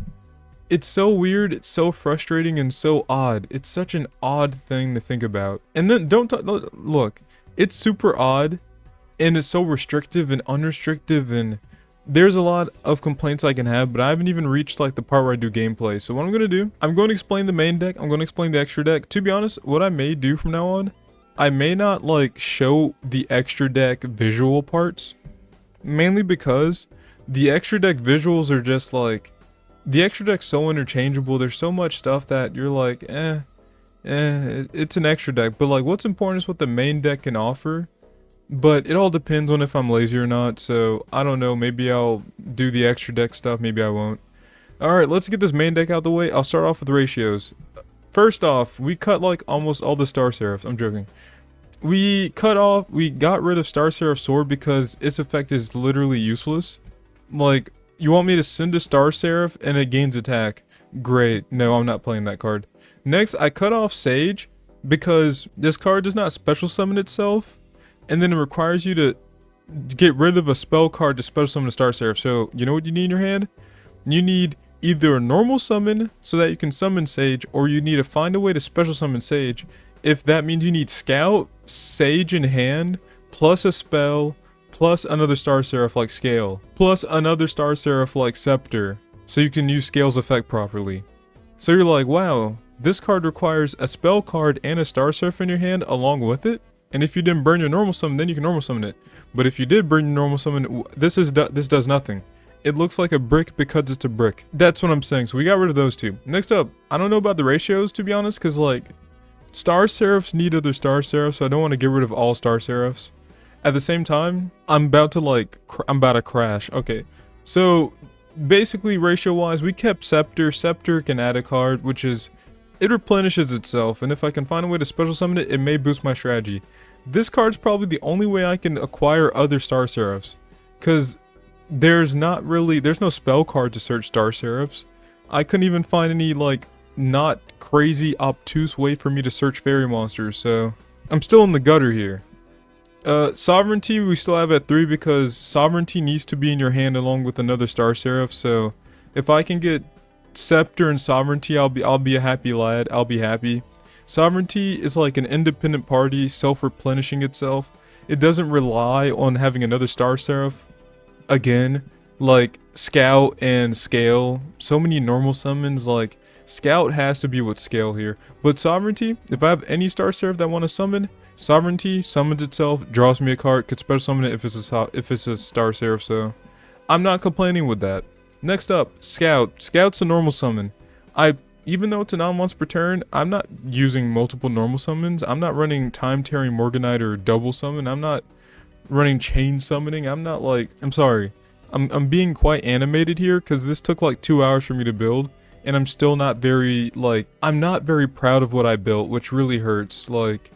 S1: It's so weird, it's so frustrating, and so odd. It's such an odd thing to think about. And then, look, it's super odd, and it's so restrictive and unrestrictive, and there's a lot of complaints I can have, but I haven't even reached, like, the part where I do gameplay. So what I'm going to do, I'm going to explain the main deck, I'm going to explain the extra deck. To be honest, what I may do from now on, I may not, like, show the extra deck visual parts, mainly because the extra deck visuals are just, like, the extra deck's so interchangeable, there's so much stuff that you're like, it's an extra deck, but, like, what's important is what the main deck can offer, but it all depends on if I'm lazy or not, so, I don't know, maybe I'll do the extra deck stuff, maybe I won't. Alright, let's get this main deck out the way. I'll start off with the ratios. First off, we cut like almost all the Star Seraphs. I'm joking. We got rid of Star Seraph Sword because its effect is literally useless. Like, you want me to send a Star Seraph and it gains attack. Great. No, I'm not playing that card. Next, I cut off Sage because this card does not special summon itself. And then it requires you to get rid of a spell card to special summon a Star Seraph. So, you know what you need in your hand? You need either a normal summon so that you can summon Sage, or you need to find a way to special summon Sage. If that means you need Scout, Sage in hand, plus a spell, plus another Star Seraph like Scale, plus another Star Seraph like Scepter, so you can use Scale's effect properly. So you're like, wow, this card requires a spell card and a Star Seraph in your hand along with it? And if you didn't burn your normal summon, then you can normal summon it. But if you did burn your normal summon, this does nothing. It looks like a brick because it's a brick. That's what I'm saying. So we got rid of those two. Next up, I don't know about the ratios, to be honest, because, like, Star Seraphs need other Star Seraphs, so I don't want to get rid of all Star Seraphs. At the same time, I'm about to crash. Okay, so basically ratio-wise, we kept Scepter. Scepter can add a card, which is, it replenishes itself, and if I can find a way to special summon it, it may boost my strategy. This card's probably the only way I can acquire other Star Seraphs, because there's no spell card to search Star Seraphs. I couldn't even find any, like, not crazy obtuse way for me to search fairy monsters, so I'm still in the gutter here. Sovereignty we still have at 3 because Sovereignty needs to be in your hand along with another Star Seraph, so if I can get Scepter and Sovereignty, I'll be a happy lad. I'll be happy. Sovereignty is like an independent party, self-replenishing itself. It doesn't rely on having another Star Seraph. Again, like Scout and Scale, so many normal summons, like Scout has to be with Scale here. But Sovereignty, if I have any Star Seraph that I want to summon, Sovereignty summons itself, draws me a card, could special summon it if it's a Star Seraph, so I'm not complaining with that. Next up, Scout. Scout's a normal summon. Even though it's a non-once per turn, I'm not using multiple normal summons. I'm not running Time-Tearing Morganite or double summon. I'm not running chain summoning. I'm not like, I'm sorry. I'm being quite animated here because this took like 2 hours for me to build. And I'm still not very, like, I'm not very proud of what I built, which really hurts. Like,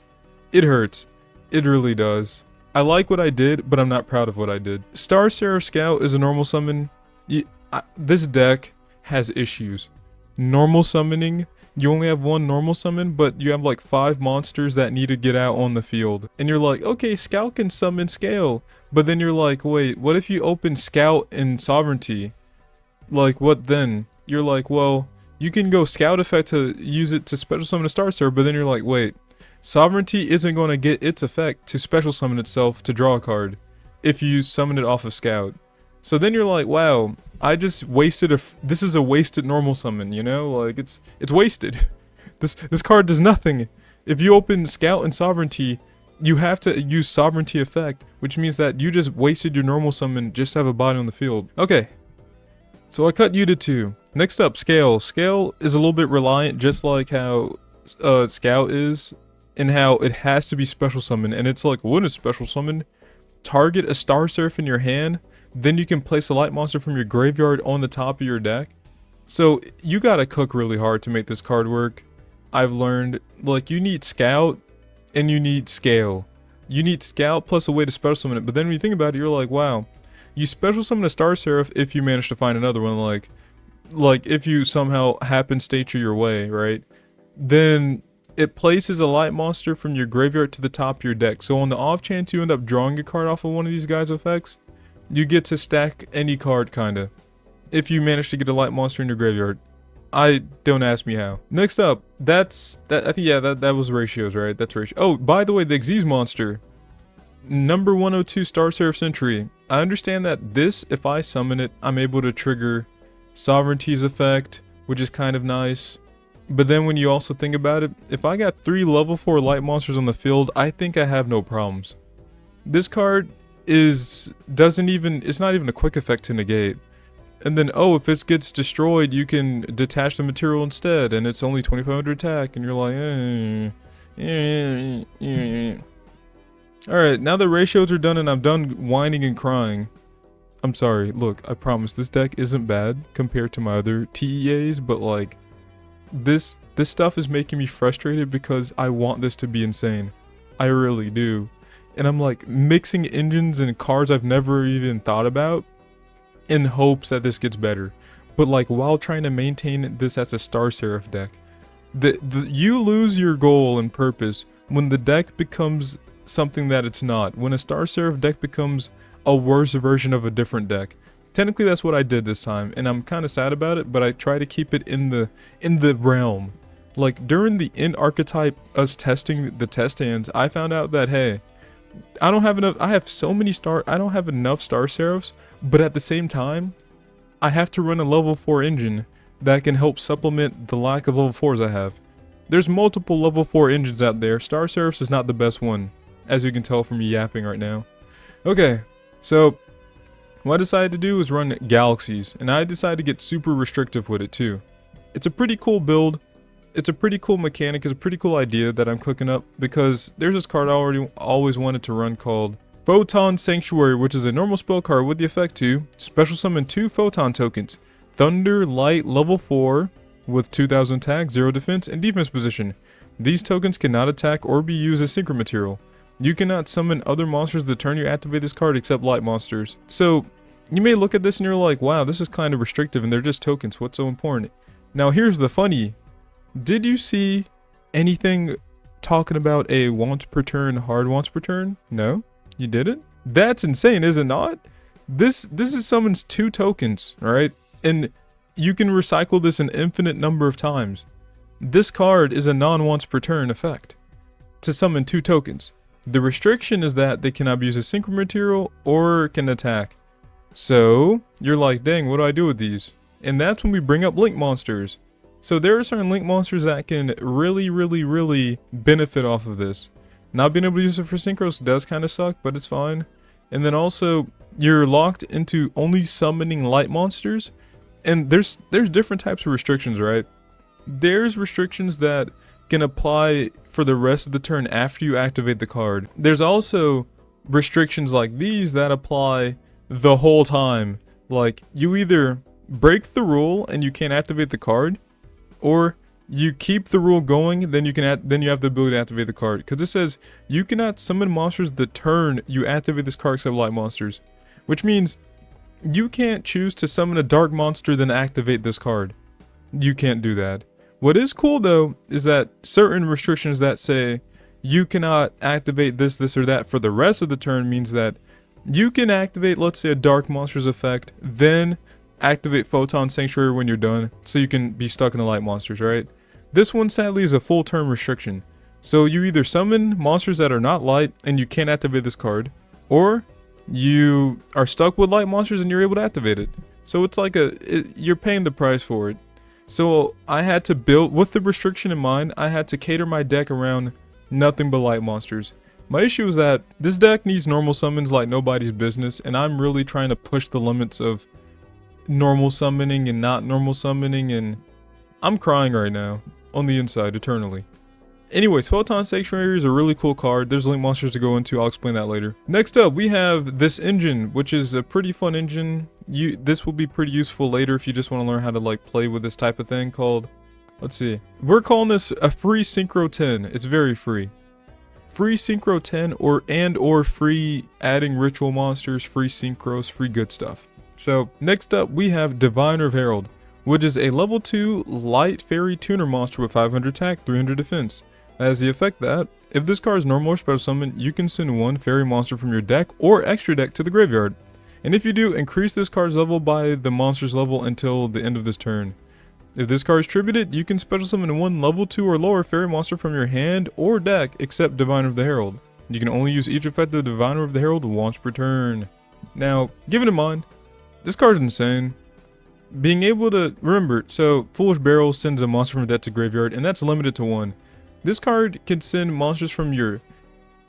S1: it hurts. It really does. I like what I did, but I'm not proud of what I did. Star Seraph Scout is a normal summon. This deck has issues. Normal summoning, you only have 1 normal summon, but you have like 5 monsters that need to get out on the field. And you're like, okay, Scout can summon Scale. But then you're like, wait, what if you open Scout and Sovereignty? Like, what then? You're like, well, you can go Scout effect to use it to special summon a Star Seraph, but then you're like, wait, Sovereignty isn't going to get its effect to special summon itself to draw a card if you summon it off of Scout. So then you're like, wow, I just wasted this is a wasted normal summon, you know? Like, it's wasted. This card does nothing. If you open Scout and Sovereignty, you have to use Sovereignty effect, which means that you just wasted your normal summon just to have a body on the field. Okay, so I cut you to 2. Next up, Scale. Scale is a little bit reliant, just like how Scout is, in how it has to be special summon. And it's like, when is special summon? Target a Star Seraph in your hand, then you can place a light monster from your graveyard on the top of your deck. So you gotta cook really hard to make this card work. I've learned, like, you need Scout and you need Scale. You need Scout plus a way to special summon it, but then when you think about it, you're like, wow, you special summon a Star Seraph if you manage to find another one, like if you somehow happen stature your way, right? Then it places a light monster from your graveyard to the top of your deck. So on the off chance you end up drawing a card off of one of these guys' effects, you get to stack any card, kinda, if you manage to get a light monster in your graveyard. Don't ask me how. Next up, I think, yeah, that was ratios, right? That's ratio. Oh, by the way, the Xyz monster, number 102 Star Seraph Sentry. I understand that this, if I summon it, I'm able to trigger Sovereignty's effect, which is kind of nice. But then when you also think about it, if I got 3 level 4 light monsters on the field, I think I have no problems. This card it's not even a quick effect to negate. And then, oh, if it gets destroyed, you can detach the material instead, and it's only 2500 attack, and you're like, Alright, now the ratios are done and I'm done whining and crying. I'm sorry, look, I promise this deck isn't bad compared to my other TEAs, but like, this stuff is making me frustrated because I want this to be insane. I really do. And I'm like mixing engines and cards I've never even thought about in hopes that this gets better, but like while trying to maintain this as a Star Seraph deck. You lose your goal and purpose when the deck becomes something that it's not. When a Star Seraph deck becomes a worse version of a different deck. Technically that's what I did this time, and I'm kind of sad about it, but I try to keep it in the realm. Like during the Archetype, us testing the test hands, I found out that, hey, I don't have enough Star Seraphs, but at the same time, I have to run a level 4 engine that can help supplement the lack of level 4s I have. There's multiple level 4 engines out there. Star Seraphs is not the best one, as you can tell from me yapping right now. Okay, so what I decided to do was run Galaxies, and I decided to get super restrictive with it too. It's a pretty cool build. It's a pretty cool mechanic. It's a pretty cool idea that I'm cooking up, because there's this card I always wanted to run called Photon Sanctuary, which is a normal spell card with the effect to special summon 2 Photon tokens. Thunder, Light, level 4 with 2000 attack, 0 defense, and defense position. These tokens cannot attack or be used as synchro material. You cannot summon other monsters the turn you activate this card except light monsters. So you may look at this and you're like, wow, this is kind of restrictive and they're just tokens. What's so important? Now here's the funny. Did you see anything talking about a once per turn, hard once per turn? No? You didn't? That's insane, is it not? This is summons 2 tokens, alright? And you can recycle this an infinite number of times. This card is a non-once per turn effect to summon 2 tokens. The restriction is that they cannot be used as synchro material or can attack. So you're like, dang, what do I do with these? And that's when we bring up link monsters. So there are certain link monsters that can really benefit off of this. Not being able to use it for synchros does kind of suck, but it's fine. And then also, you're locked into only summoning light monsters. And there's different types of restrictions, right? There's restrictions that can apply for the rest of the turn after you activate the card. There's also restrictions like these that apply the whole time. Like, you either break the rule and you can't activate the card, or you keep the rule going, then you have the ability to activate the card. Because it says you cannot summon monsters the turn you activate this card except light monsters, which means you can't choose to summon a dark monster then activate this card. You can't do that. What is cool though is that certain restrictions that say you cannot activate this, or that for the rest of the turn means that you can activate, let's say, a dark monster's effect, then activate Photon Sanctuary when you're done, so you can be stuck in the light monsters, right? This one sadly is a full turn restriction. So you either summon monsters that are not light and you can't activate this card, or you are stuck with light monsters and you're able to activate it. So it's like you're paying the price for it. So I had to build, with the restriction in mind, I had to cater my deck around nothing but light monsters. My issue is that this deck needs normal summons like nobody's business, and I'm really trying to push the limits of normal summoning and not normal summoning, and I'm crying right now on the inside eternally. Anyways, Photon Sanctuary is a really cool card. There's link monsters to go into. I'll explain that later. Next up, we have this engine, which is a pretty fun engine. This will be pretty useful later if you just want to learn how to like play with this type of thing called, let's see. We're calling this a free Synchro 10. It's very free. Free Synchro 10 or free adding ritual monsters, free synchros, free good stuff. So next up, we have Diviner of Herald, which is a level 2 light fairy tuner monster with 500 attack, 300 defense. That has the effect that, if this card is normal or special summon, you can send one fairy monster from your deck or extra deck to the graveyard. And if you do, increase this card's level by the monster's level until the end of this turn. If this card is tributed, you can special summon one level 2 or lower fairy monster from your hand or deck except Diviner of the Herald. You can only use each effect of Diviner of the Herald once per turn. Now, keep it in mind, this card is insane. Being able to, remember, so Foolish Barrel sends a monster from deck to graveyard, and that's limited to one. This card can send monsters from your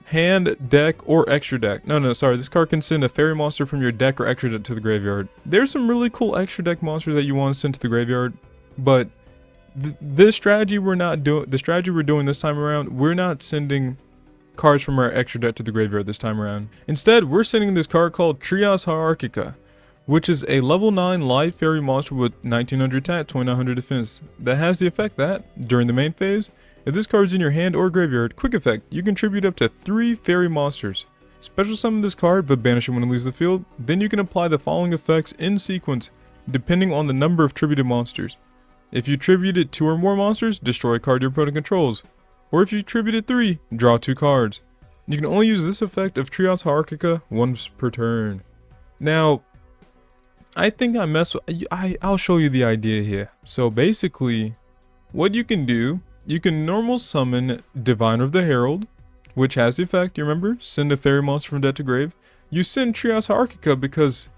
S1: hand, deck, or extra deck. This card can send a fairy monster from your deck or extra deck to the graveyard. There's some really cool extra deck monsters that you want to send to the graveyard, but this strategy we're doing this time around, we're not sending cards from our extra deck to the graveyard this time around. Instead, we're sending this card called Trias Hierarchica, which is a level 9 light fairy monster with 1900 attack, 2900 defense. That has the effect that, during the main phase, if this card is in your hand or graveyard, quick effect, you contribute up to 3 fairy monsters. Special summon this card, but banish it when it leaves the field. Then you can apply the following effects in sequence, depending on the number of tributed monsters. If you tributed 2 or more monsters, destroy a card your opponent controls. Or if you tributed 3, draw 2 cards. You can only use this effect of Trias Hierarchica once per turn. Now, I think I'll show you the idea here. So basically, what you can do, you can normal summon Diviner of the Herald, which has the effect, you remember? Send a fairy monster from dead to grave. You send Trias Hierarchica because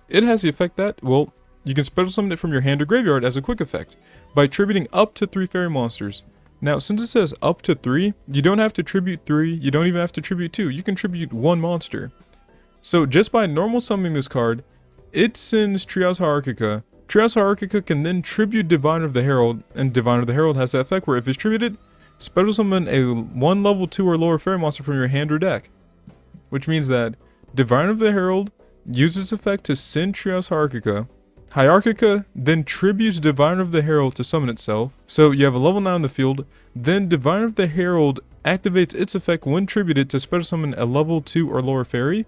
S1: it has the effect that, well, you can special summon it from your hand or graveyard as a quick effect by tributing up to 3 fairy monsters. Now, since it says up to 3, you don't have to tribute 3, you don't even have to tribute 2, you can tribute 1 monster. So just by normal summoning this card, it sends Trias Hierarchica. Trias Hierarchica can then tribute Diviner of the Herald, and Diviner of the Herald has that effect where if it's tributed, special summon a 1 level 2 or lower fairy monster from your hand or deck. Which means that Diviner of the Herald uses this effect to send Trias Hierarchica. Hierarchica then tributes Diviner of the Herald to summon itself. So you have a level 9 on the field, then Diviner of the Herald activates its effect when tributed to special summon a level 2 or lower fairy.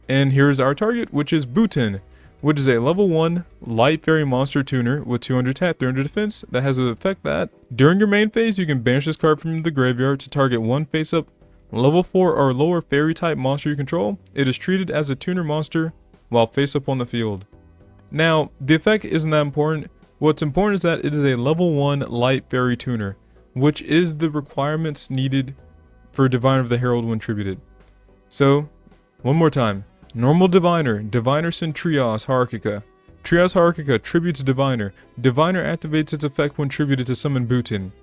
S1: And here's our target, which is Bhutan, which is a level 1 light fairy monster tuner with 200 attack, 300 defense that has the effect that during your main phase you can banish this card from the graveyard to target one face up level 4 or lower fairy type monster you control. It is treated as a tuner monster while face up on the field. Now, the effect isn't that important. What's important is that it is a level 1 light fairy tuner, which is the requirements needed for Diviner of the Herald when tributed. So, one more time. Normal Diviner, Diviner send Trias Hierarchica. Trias Hierarchica tributes Diviner. Diviner activates its effect when tributed to summon Bhutan.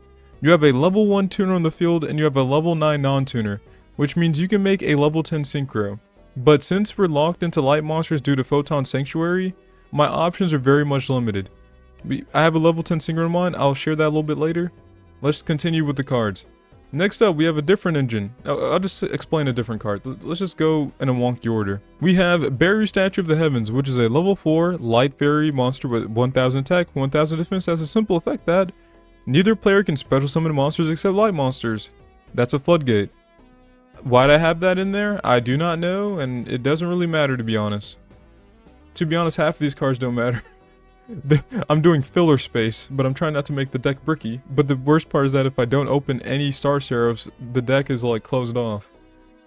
S1: You have a level 1 tuner on the field and you have a level 9 non-tuner, which means you can make a level 10 synchro. But since we're locked into light monsters due to Photon Sanctuary, my options are very much limited. I have a level 10 synchro in mind, I'll share that a little bit later. Let's continue with the cards. Next up, we have a different engine. I'll just explain a different card. Let's just go in a wonky order. We have Barrier Statue of the Heavens, which is a level 4 light fairy monster with 1000 attack, 1000 defense. Has a simple effect that neither player can special summon monsters except light monsters. That's a floodgate. Why'd I have that in there? I do not know, and it doesn't really matter, to be honest. To be honest, half of these cards don't matter. I'm doing filler space, but I'm trying not to make the deck bricky. But the worst part is that if I don't open any Star Seraphs, the deck is like closed off.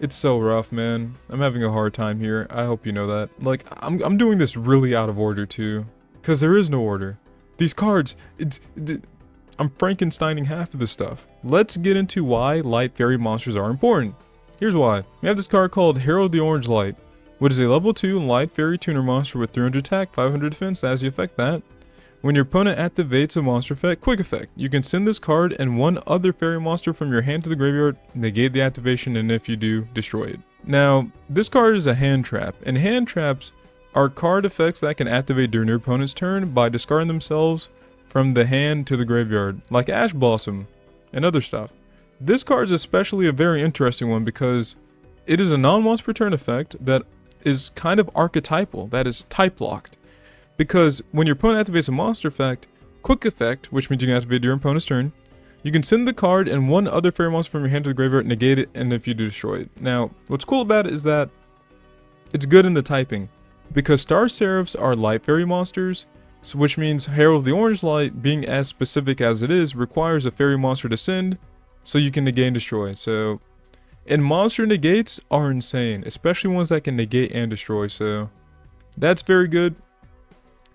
S1: It's so rough, man. I'm having a hard time here. I hope you know that. Like, I'm doing this really out of order too, because there is no order. These cards, I'm Frankensteining half of this stuff. Let's get into why light fairy monsters are important. Here's why. We have this card called Herald of the Orange Light, which is a level 2 light fairy tuner monster with 300 attack, 500 defense that has the effect that when your opponent activates a monster effect, quick effect, you can send this card and one other fairy monster from your hand to the graveyard, negate the activation, and if you do, destroy it. Now, this card is a hand trap, and hand traps are card effects that can activate during your opponent's turn by discarding themselves from the hand to the graveyard, like Ash Blossom and other stuff. This card is especially a very interesting one because it is a non-once per turn effect that is kind of archetypal, that is type locked. Because when your opponent activates a monster effect, quick effect, which means you can activate your opponent's turn, you can send the card and one other fairy monster from your hand to the graveyard, negate it, and if you do, destroy it. Now, what's cool about it is that it's good in the typing, because Star Seraphs are light fairy monsters, so which means Herald of the Orange Light, being as specific as it is, requires a fairy monster to send, so you can negate and destroy. So, and monster negates are insane, especially ones that can negate and destroy, so that's very good.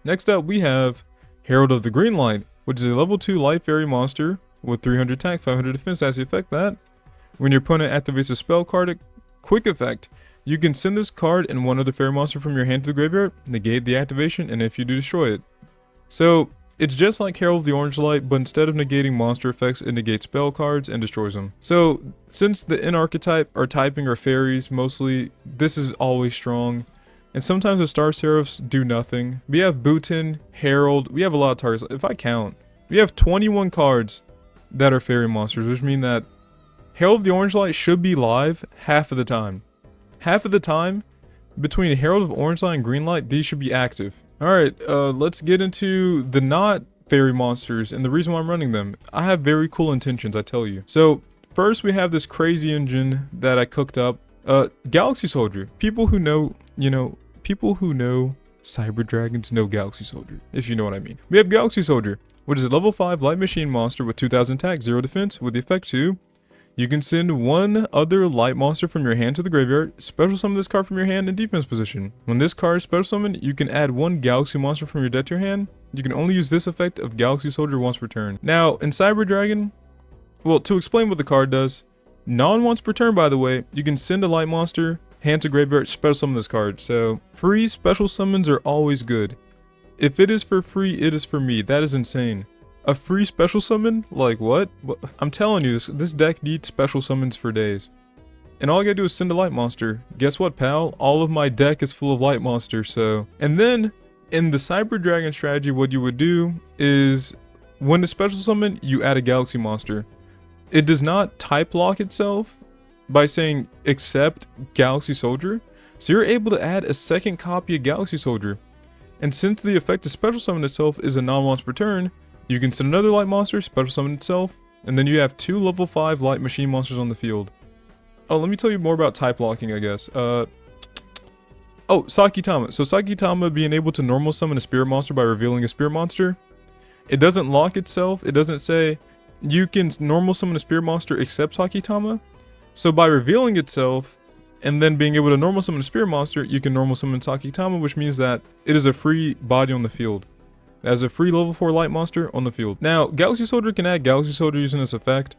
S1: Next up, we have Herald of the Green Light, which is a level 2 light fairy monster with 300 attack, 500 defense. That's the effect that when your opponent activates a spell card, quick effect, you can send this card and one other fairy monster from your hand to the graveyard, negate the activation, and if you do, destroy it. So, it's just like Herald of the Orange Light, but instead of negating monster effects, it negates spell cards and destroys them. So, since the in archetype are typing or fairies, mostly, this is always strong. And sometimes the Star Seraphs do nothing. We have Bhutan, Herald, we have a lot of targets. If I count, we have 21 cards that are fairy monsters, which mean that Herald of the Orange Light should be live half of the time. Half of the time, between Herald of Orange Light and Green Light, these should be active. Alright, let's get into the not fairy monsters and the reason why I'm running them. I have very cool intentions, I tell you. So, first we have this crazy engine that I cooked up. Galaxy Soldier. People who know, people who know Cyber Dragons know Galaxy Soldier, if you know what I mean. We have Galaxy Soldier, which is a level 5 light machine monster with 2000 attack, 0 defense, with the effect 2. You can send one other light monster from your hand to the graveyard, special summon this card from your hand in defense position. When this card is special summoned, you can add one Galaxy monster from your deck to your hand. You can only use this effect of Galaxy Soldier once per turn. Now, in Cyber Dragon, well, to explain what the card does, non-once per turn, by the way, you can send a light monster, hand to graveyard, special summon this card. So, free special summons are always good. If it is for free, it is for me. That is insane. A free special summon? Like what? I'm telling you, this deck needs special summons for days. And all I gotta do is send a light monster. Guess what, pal? All of my deck is full of light monsters, so. And then, in the Cyber Dragon strategy, what you would do is, when the special summon, you add a Galaxy monster. It does not type lock itself by saying, except Galaxy Soldier. So you're able to add a second copy of Galaxy Soldier. And since the effect of special summon itself is a non-once per turn, you can send another light monster, special summon itself, and then you have 2 level 5 light machine monsters on the field. Oh, let me tell you more about type locking, I guess. Oh, Sakitama. So Sakitama being able to normal summon a spirit monster by revealing a spirit monster. It doesn't lock itself. It doesn't say you can normal summon a spirit monster except Sakitama. So by revealing itself, and then being able to normal summon a spirit monster, you can normal summon Sakitama, which means that it is a free body on the field. As a free level 4 light monster on the field. Now, Galaxy Soldier can add Galaxy Soldier using this effect.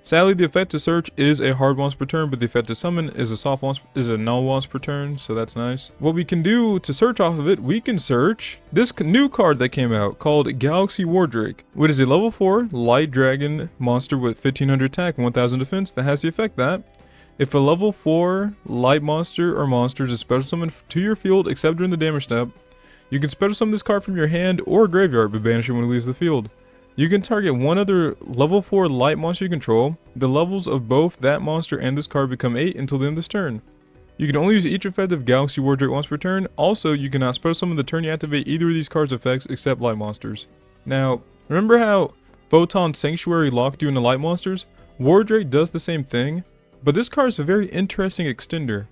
S1: Sadly, the effect to search is a hard once per turn, but the effect to summon is a null once per turn, so that's nice. What we can do to search off of it, we can search this new card that came out called Galaxy Wardrake, which is a level 4 light dragon monster with 1500 attack and 1000 defense that has the effect that if a level 4 light monster or monsters is special summoned to your field except during the damage step, you can special summon this card from your hand or graveyard, but banish it when it leaves the field. You can target one other level 4 light monster you control. The levels of both that monster and this card become 8 until the end of this turn. You can only use each effect of Galaxy Wardrake once per turn. Also, you cannot special summon the turn you activate either of these cards' effects except light monsters. Now, remember how Photon Sanctuary locked you into light monsters? Wardrake does the same thing, but this card is a very interesting extender.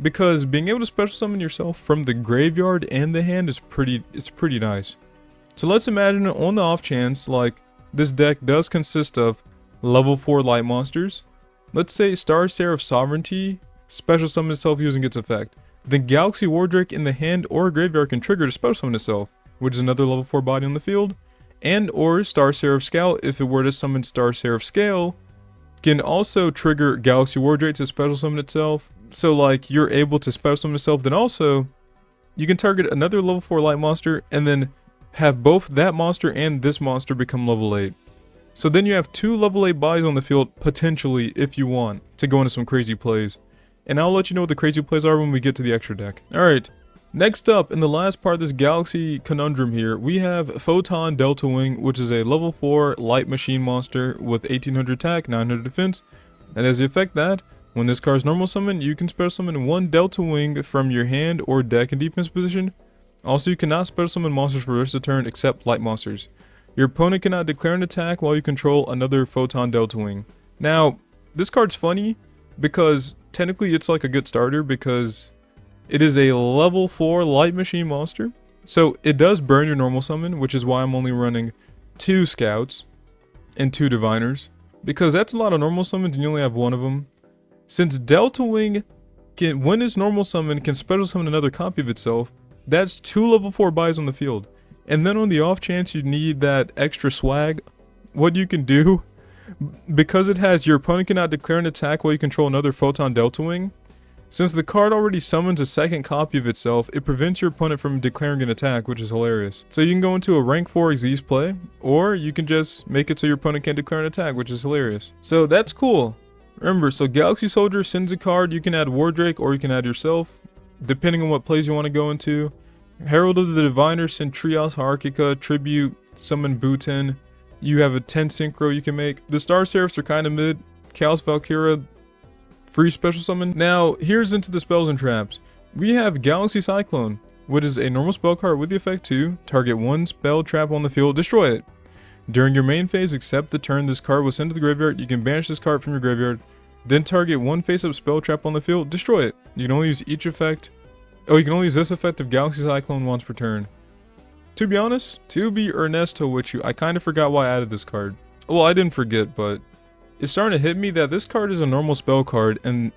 S1: Because being able to special summon yourself from the graveyard and the hand is pretty nice. So let's imagine on the off chance, like, this deck does consist of level 4 light monsters. Let's say Star Seraph Sovereignty special summon itself using its effect. Then Galaxy Wardrake in the hand or graveyard can trigger to special summon itself, which is another level 4 body on the field. and or Star Seraph Scout, if it were to summon Star Seraph Scale, can also trigger Galaxy War Drake to special summon itself. So like you're able to special summon itself, then also you can target another level 4 light monster and then have both that monster and this monster become level 8. So then you have 2 level 8 bodies on the field, potentially, if you want, to go into some crazy plays. And I'll let you know what the crazy plays are when we get to the extra deck. Alright, next up, in the last part of this Galaxy Conundrum here, we have Photon Delta Wing, which is a level 4 light machine monster with 1800 attack, 900 defense. And has the effect that, when this card is normal summon, you can special summon 1 Delta Wing from your hand or deck in defense position. Also, you cannot special summon monsters for the rest of the turn except light monsters. Your opponent cannot declare an attack while you control another Photon Delta Wing. Now, this card's funny because technically it's like a good starter because it is a level 4 light machine monster. So it does burn your normal summon, which is why I'm only running 2 scouts and 2 diviners, because that's a lot of normal summons and you only have 1 of them. Since Delta Wing can, when it's normal summon, can special summon another copy of itself, that's 2 level 4 buys on the field. And then on the off chance you need that extra swag, what you can do, because it has your opponent cannot declare an attack while you control another Photon Delta Wing, since the card already summons a second copy of itself, it prevents your opponent from declaring an attack, which is hilarious. So you can go into a rank 4 Xyz play, or you can just make it so your opponent can't declare an attack, which is hilarious. So that's cool. Remember, so Galaxy Soldier sends a card, you can add War Drake or you can add yourself, depending on what plays you want to go into. Herald of the Diviner, send Trios Hierarchica, Tribute, summon Bhutan. You have a 10 synchro you can make. The Star Seraphs are kind of mid. Chaos Valkyria, free special summon. Now, here's into the spells and traps. We have Galaxy Cyclone, which is a normal spell card with the effect to target 1 spell trap on the field, destroy it. During your main phase, except the turn this card was sent to the graveyard, you can banish this card from your graveyard, then target 1 face-up spell trap on the field, destroy it. You can only use each effect. Oh, you can only use this effect of Galaxy Cyclone once per turn. To be honest, to be Ernesto with you, I kind of forgot why I added this card. Well, I didn't forget, but it's starting to hit me that this card is a normal spell card, and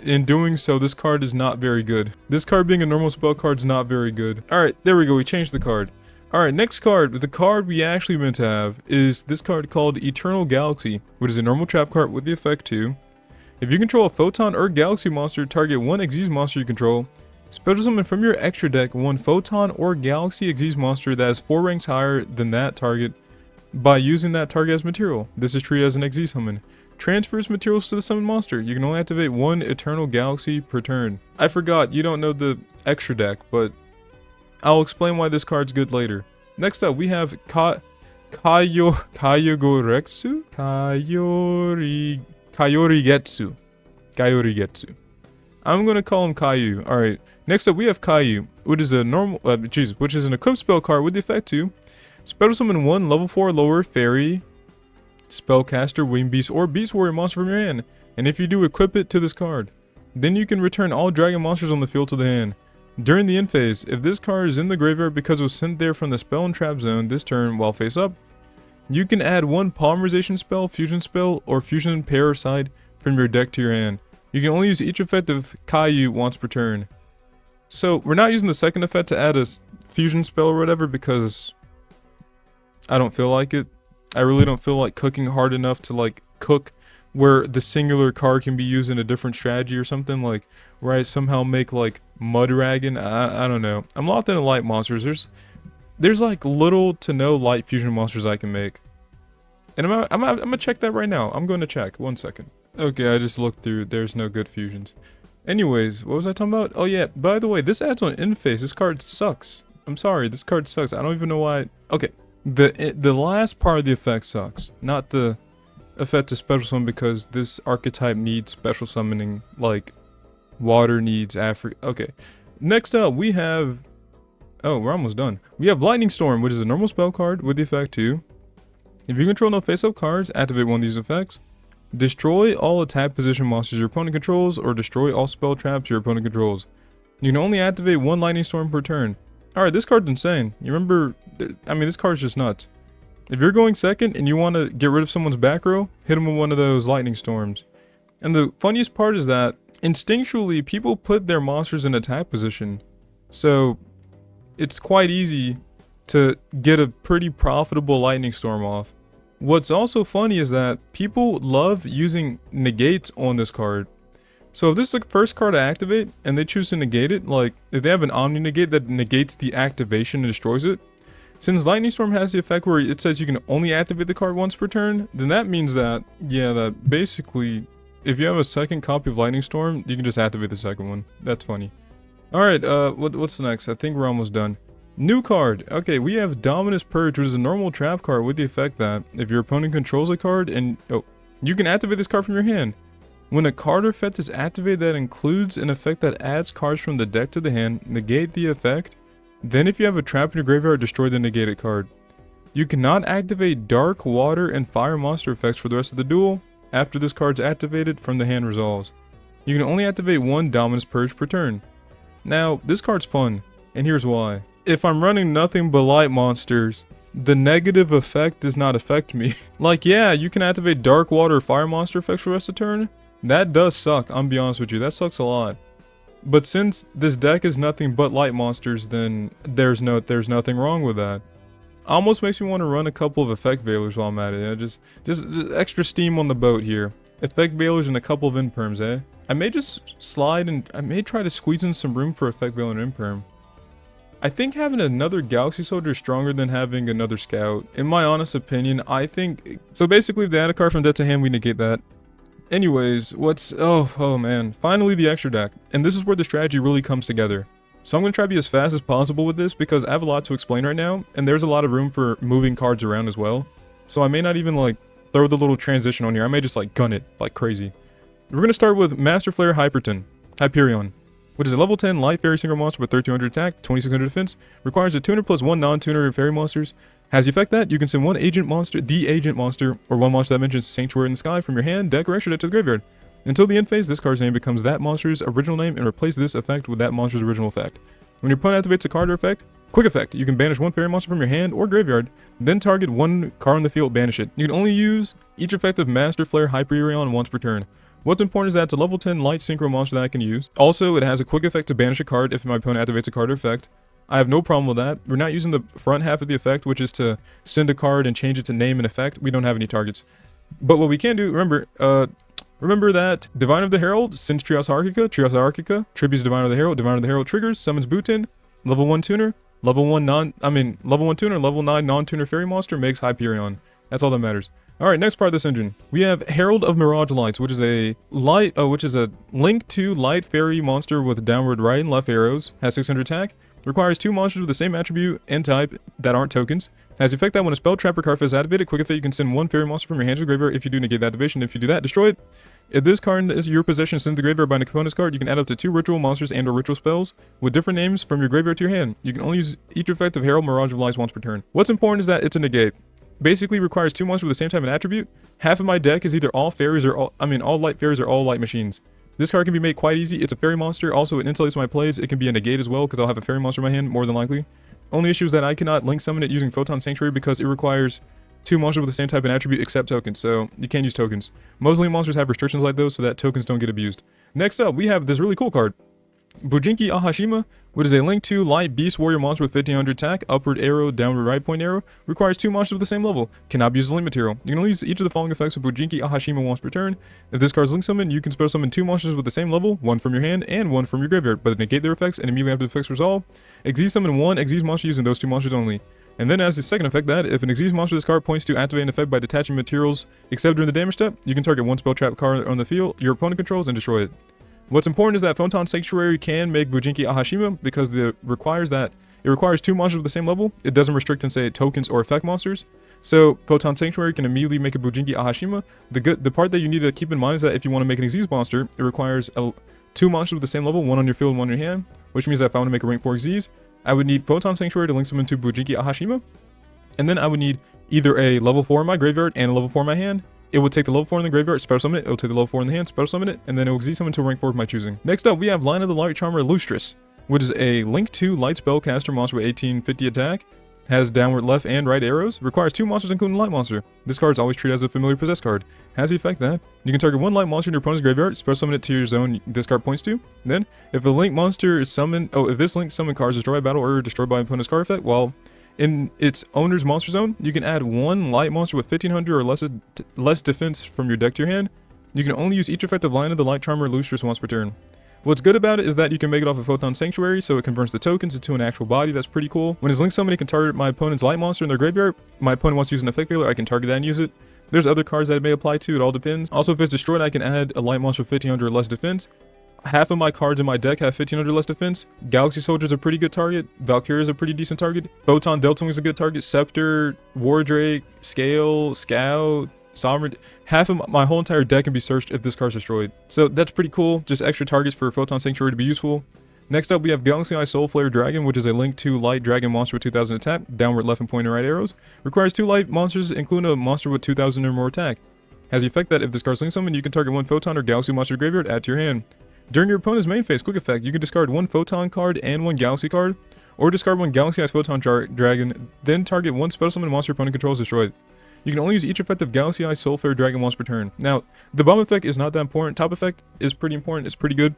S1: in doing so, this card is not very good. This card being a normal spell card is not very good. Alright, there we go, we changed the card. Alright, next card, the card we actually meant to have is this card called Eternal Galaxy, which is a normal trap card with the effect to, if you control a Photon or Galaxy monster, target 1 Xyz monster you control, special summon from your extra deck 1 Photon or Galaxy Xyz monster that is 4 ranks higher than that target by using that target as material. This is treated as an Xyz summon. Transfers materials to the summoned monster. You can only activate 1 Eternal Galaxy per turn. I forgot, you don't know the extra deck, but I'll explain why this card's good later. Next up, we have Kayorigetsu? Kayorigetsu. I'm gonna call him Kaiju. Alright. Next up, we have Kaiju, which is a normal, which is an equipped spell card with the effect to special summon 1 level 4 lower fairy, spellcaster, winged beast, or beast warrior monster from your hand. And if you do, equip it to this card. Then you can return all dragon monsters on the field to the hand. During the end phase, if this card is in the graveyard because it was sent there from the spell and trap zone this turn while face up, you can add 1 polymerization spell, fusion spell, or fusion parasite from your deck to your hand. You can only use each effect of Kaiju once per turn. So we're not using the second effect to add a fusion spell or whatever because I don't feel like it. I really don't feel like cooking hard enough to like cook where the singular card can be used in a different strategy or something, like where I somehow make like Mudragon. I don't know. I'm locked into light monsters. There's like little to no light fusion monsters I can make. And I'm gonna check that right now. I'm going to check. 1 second. Okay, I just looked through. There's no good fusions. Anyways, what was I talking about? Oh yeah, by the way, this adds on end phase. This card sucks. I'm sorry, this card sucks. I don't even know why. Okay, the last part of the effect sucks. Not the effect to special summon, because this archetype needs special summoning like water needs Africa. Okay, next up we have, oh, we're almost done. We have Lightning Storm, which is a normal spell card with the effect to, if you control no face-up cards, activate 1 of these effects. Destroy all attack position monsters your opponent controls, or destroy all spell traps your opponent controls. You can only activate 1 Lightning Storm per turn. Alright, this card's insane. You remember, I mean, this card's just nuts. If you're going second and you want to get rid of someone's back row, hit them with 1 of those Lightning Storms. And the funniest part is that, instinctually, people put their monsters in attack position. So, it's quite easy to get a pretty profitable lightning storm off. What's also funny is that people love using negates on this card. So if this is the first card to activate and they choose to negate it, like if they have an Omni negate that negates the activation and destroys it, since Lightning Storm has the effect where it says you can only activate the card once per turn, then that means that, yeah, that basically, if you have a second copy of Lightning Storm, you can just activate the second one. That's funny. Alright, what's next? I think we're almost done. New card. Okay, we have Dominus Purge, which is a normal trap card with the effect that if your opponent controls a card and, you can activate this card from your hand. When a card effect is activated that includes an effect that adds cards from the deck to the hand, negate the effect. Then if you have a trap in your graveyard, destroy the negated card. You cannot activate dark, water, and fire monster effects for the rest of the duel after this card's activated from the hand resolves. You can only activate one Dominus Purge per turn. Now, this card's fun, and here's why. If I'm running nothing but light monsters, the negative effect does not affect me. Like, yeah, you can activate dark, water, or fire monster effects for the rest of the turn. That does suck, I'm be honest with you, that sucks a lot. But since this deck is nothing but light monsters, then there's nothing wrong with that. Almost makes me want to run a couple of effect veilers while I'm at it. Just extra steam on the boat here. Effect veilers and a couple of imperms, eh? I may just slide and I may try to squeeze in some room for effect veiler and imperm. I think having another Galaxy Soldier is stronger than having another Scout. In my honest opinion, I think... So basically, if they add a card from deck to hand, we negate that. Anyways, oh man, finally the extra deck, and this is where the strategy really comes together. So I'm going to try to be as fast as possible with this because I have a lot to explain right now, and there's a lot of room for moving cards around as well. So I may not even like throw the little transition on here, I may just like gun it like crazy. We're going to start with Master Flare Hyperion, which is a level 10 light fairy single monster with 1300 attack, 2600 defense, requires a tuner plus one non-tuner fairy monsters. Has the effect that you can send one agent monster, or one monster that mentions Sanctuary in the Sky from your hand, deck, or extra deck to the graveyard. Until the end phase, this card's name becomes that monster's original name and replace this effect with that monster's original effect. When your opponent activates a card or effect, quick effect, you can banish one fairy monster from your hand or graveyard, then target one card on the field, banish it. You can only use each effect of Master Flare Hyperion once per turn. What's important is that it's a level 10 light synchro monster that I can use. Also, it has a quick effect to banish a card if my opponent activates a card or effect. I have no problem with that. We're not using the front half of the effect, which is to send a card and change it to name and effect. We don't have any targets. But what we can do, remember that Divine of the Herald sends Trios Archica, tributes Divine of the Herald triggers, summons Bootin, level 1 tuner, level 1 tuner, level 9 non-tuner fairy monster, makes Hyperion. That's all that matters. Alright, next part of this engine. We have Herald of Mirage Lights, which is a Link 2 light fairy monster with downward right and left arrows, has 600 attack, requires two monsters with the same attribute and type that aren't tokens. Has the effect that when a spell, trap, or card is activated, quick effect, you can send one fairy monster from your hand to the graveyard. If you do, negate the activation. If you do that, destroy it. If this card is your possession sent to the graveyard by an opponent's card, you can add up to 2 ritual monsters and or ritual spells with different names from your graveyard to your hand. You can only use each effect of Herald Mirage of Lights once per turn. What's important is that it's a negate. Basically requires 2 monsters with the same type and attribute. Half of my deck is either all fairies or all light fairies or all light machines. This card can be made quite easy. It's a fairy monster. Also, it insulates my plays. It can be a negate as well because I'll have a fairy monster in my hand, more than likely. Only issue is that I cannot link summon it using Photon Sanctuary because it requires 2 monsters with the same type and attribute except tokens, so you can't use tokens. Mostly monsters have restrictions like those so that tokens don't get abused. Next up, we have this really cool card. Bujinki Ahashima, which is a Link 2 light beast warrior monster with 1500 attack, upward arrow, downward right point arrow, requires 2 monsters with the same level, cannot be used as link material. You can only use each of the following effects of Bujinki Ahashima once per turn. If this card is link summoned, you can spell summon 2 monsters with the same level, 1 from your hand and 1 from your graveyard, but negate their effects and immediately after the effects resolve, Xyz summon 1 Xyz monster using those 2 monsters only. And then as the second effect that, if an Xyz monster this card points to activate an effect by detaching materials except during the damage step, you can target 1 spell trap card on the field your opponent controls and destroy it. What's important is that Photon Sanctuary can make Bujinki Ahashima because it requires 2 monsters with the same level. It doesn't restrict and say tokens or effect monsters. So Photon Sanctuary can immediately make a Bujinki Ahashima. The part that you need to keep in mind is that if you want to make an Xyz monster, it requires 2 monsters with the same level, 1 on your field and 1 on your hand, which means that if I want to make a rank 4 Xyz, I would need Photon Sanctuary to link them into Bujinki Ahashima, and then I would need either a level 4 in my graveyard and a level 4 in my hand. It would take the level 4 in the graveyard, special summon it, it will take the level 4 in the hand, special summon it, and then it will Xyz summon to a rank 4 of my choosing. Next up, we have Line of the Light Charmer Lustrous, which is a Link 2 light spellcaster monster with 1850 attack, has downward left and right arrows, requires 2 monsters including light monster. This card is always treated as a familiar possessed card. Has the effect that you can target 1 light monster in your opponent's graveyard, special summon it to your zone this card points to. Then, if a link monster is summoned, if this link summon card is destroyed by battle or destroyed by opponent's card effect, while In its owner's monster zone, you can add one light monster with 1500 or less defense from your deck to your hand. You can only use each effective line of the Light Charmer Lustrous once per turn. What's good about it is that you can make it off of Photon Sanctuary, so it converts the tokens into an actual body. That's pretty cool. When it's linked summon, it can target my opponent's light monster in their graveyard. My opponent wants to use an effect failure, I can target that and use it. There's other cards that it may apply to, it all depends. Also, if it's destroyed, I can add a light monster with 1500 or less defense. Half of my cards in my deck have 1500 less defense. Galaxy Soldier is a pretty good target. Valkyrie is a pretty decent target. Photon Delta Wing is a good target. Scepter, Wardrake, Scale, Scout, Sovereign. Half of my whole entire deck can be searched if this card's destroyed. So that's pretty cool. Just extra targets for Photon Sanctuary to be useful. Next up, we have Galaxy Eye Soulflare Dragon, which is a link to light dragon monster with 2000 attack, downward, left, and pointing right arrows. Requires 2 light monsters, including a monster with 2000 or more attack. Has the effect that if this card's linked summon, you can target 1 Photon or Galaxy monster graveyard, add to your hand. During your opponent's main phase, quick effect, you can discard 1 Photon card and 1 Galaxy card, or discard 1 Galaxy Eyes Photon Dragon, then target 1 special summon monster opponent controls destroyed. You can only use each effective Galaxy Eyes Soulflare Dragon once per turn. Now, the bomb effect is not that important. Top effect is pretty important. It's pretty good.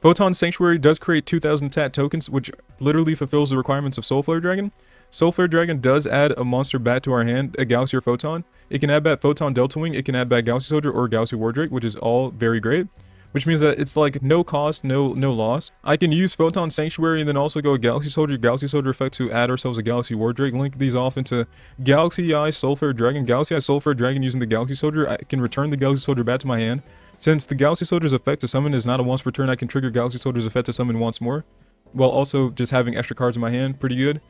S1: Photon Sanctuary does create 2000 TAT tokens, which literally fulfills the requirements of Soulflare Dragon. Soulflare Dragon does add a monster bat to our hand, a Galaxy or Photon. It can add back Photon Delta Wing, it can add back Galaxy Soldier or Galaxy Wardrake, which is all very great. Which means that it's like no cost, no loss. I can use Photon Sanctuary and then also go Galaxy Soldier effect to add ourselves a Galaxy Wardrake. Link these off into Galaxy Eye Soulflare Dragon. Galaxy Eye Soulflare Dragon using the Galaxy Soldier. I can return the Galaxy Soldier back to my hand. Since the Galaxy Soldier's effect to summon is not a once per turn, I can trigger Galaxy Soldier's effect to summon once more, while also just having extra cards in my hand. Pretty good.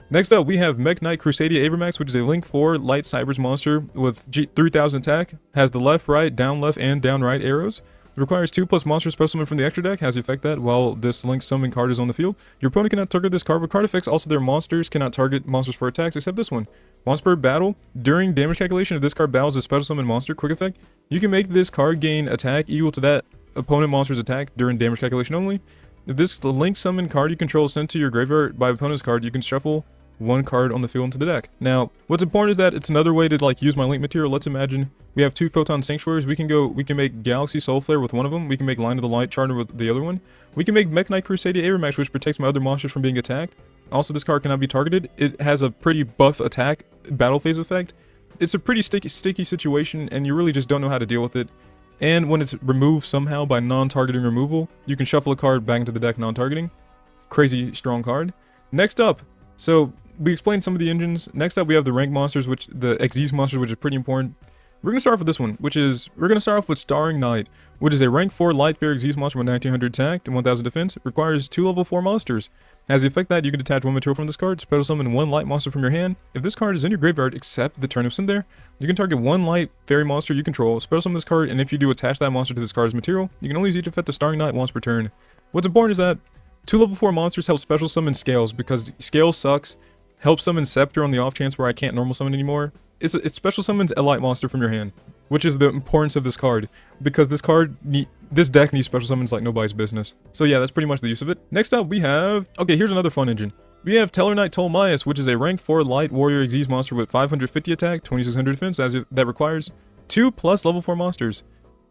S1: Next up, we have Mech Knight Crusadia Avermax, which is a Link 4 Light Cybers monster with 3000 attack. Has the left, right, down left, and down right arrows. Requires 2+ monster special summon from the extra deck. Has the effect that while this link summon card is on the field, your opponent cannot target this card with card effects. Also, their monsters cannot target monsters for attacks except this one. Once per battle, during damage calculation, if this card battles a special summon monster, quick effect, you can make this card gain attack equal to that opponent monster's attack during damage calculation only. If this link summon card you control is sent to your graveyard by opponent's card, you can shuffle 1 card on the field into the deck. Now, what's important is that it's another way to like use my link material. Let's imagine we have 2 Photon Sanctuaries. We can make Galaxy Soulflare with one of them. We can make Line of the Light Charter with the other one. We can make Mech Knight Crusadia Avermax, which protects my other monsters from being attacked. Also, this card cannot be targeted. It has a pretty buff attack battle phase effect. It's a pretty sticky situation, and you really just don't know how to deal with it. And when it's removed somehow by non-targeting removal, you can shuffle a card back into the deck non-targeting. Crazy strong card. Next up, so we explained some of the engines. Next up, we have the rank monsters, which the Xyz monsters, which is pretty important. We're going to start off with this one, which is, we're going to start off with Starring Knight, which is a rank 4 light fair Xyz monster with 1900 attack and 1000 defense. Requires 2 level 4 monsters. Has the effect that you can detach 1 material from this card, special summon 1 light monster from your hand. If this card is in your graveyard, except the turn it's in there, you can target 1 light fairy monster you control, special summon this card, and if you do attach that monster to this card's material, you can only use each effect of Starring Knight once per turn. What's important is that 2 level 4 monsters help special summon Scales, because Scale sucks. Help summon Scepter on the off chance where I can't normal summon anymore. It special summons a light monster from your hand, which is the importance of this card, because this deck needs special summons like nobody's business. So yeah, that's pretty much the use of it. Next up, we have, okay, here's another fun engine. We have Tellarknight Tolmaeus, which is a rank 4 light warrior Xyz monster with 550 attack, 2600 defense, that requires 2+ level 4 monsters.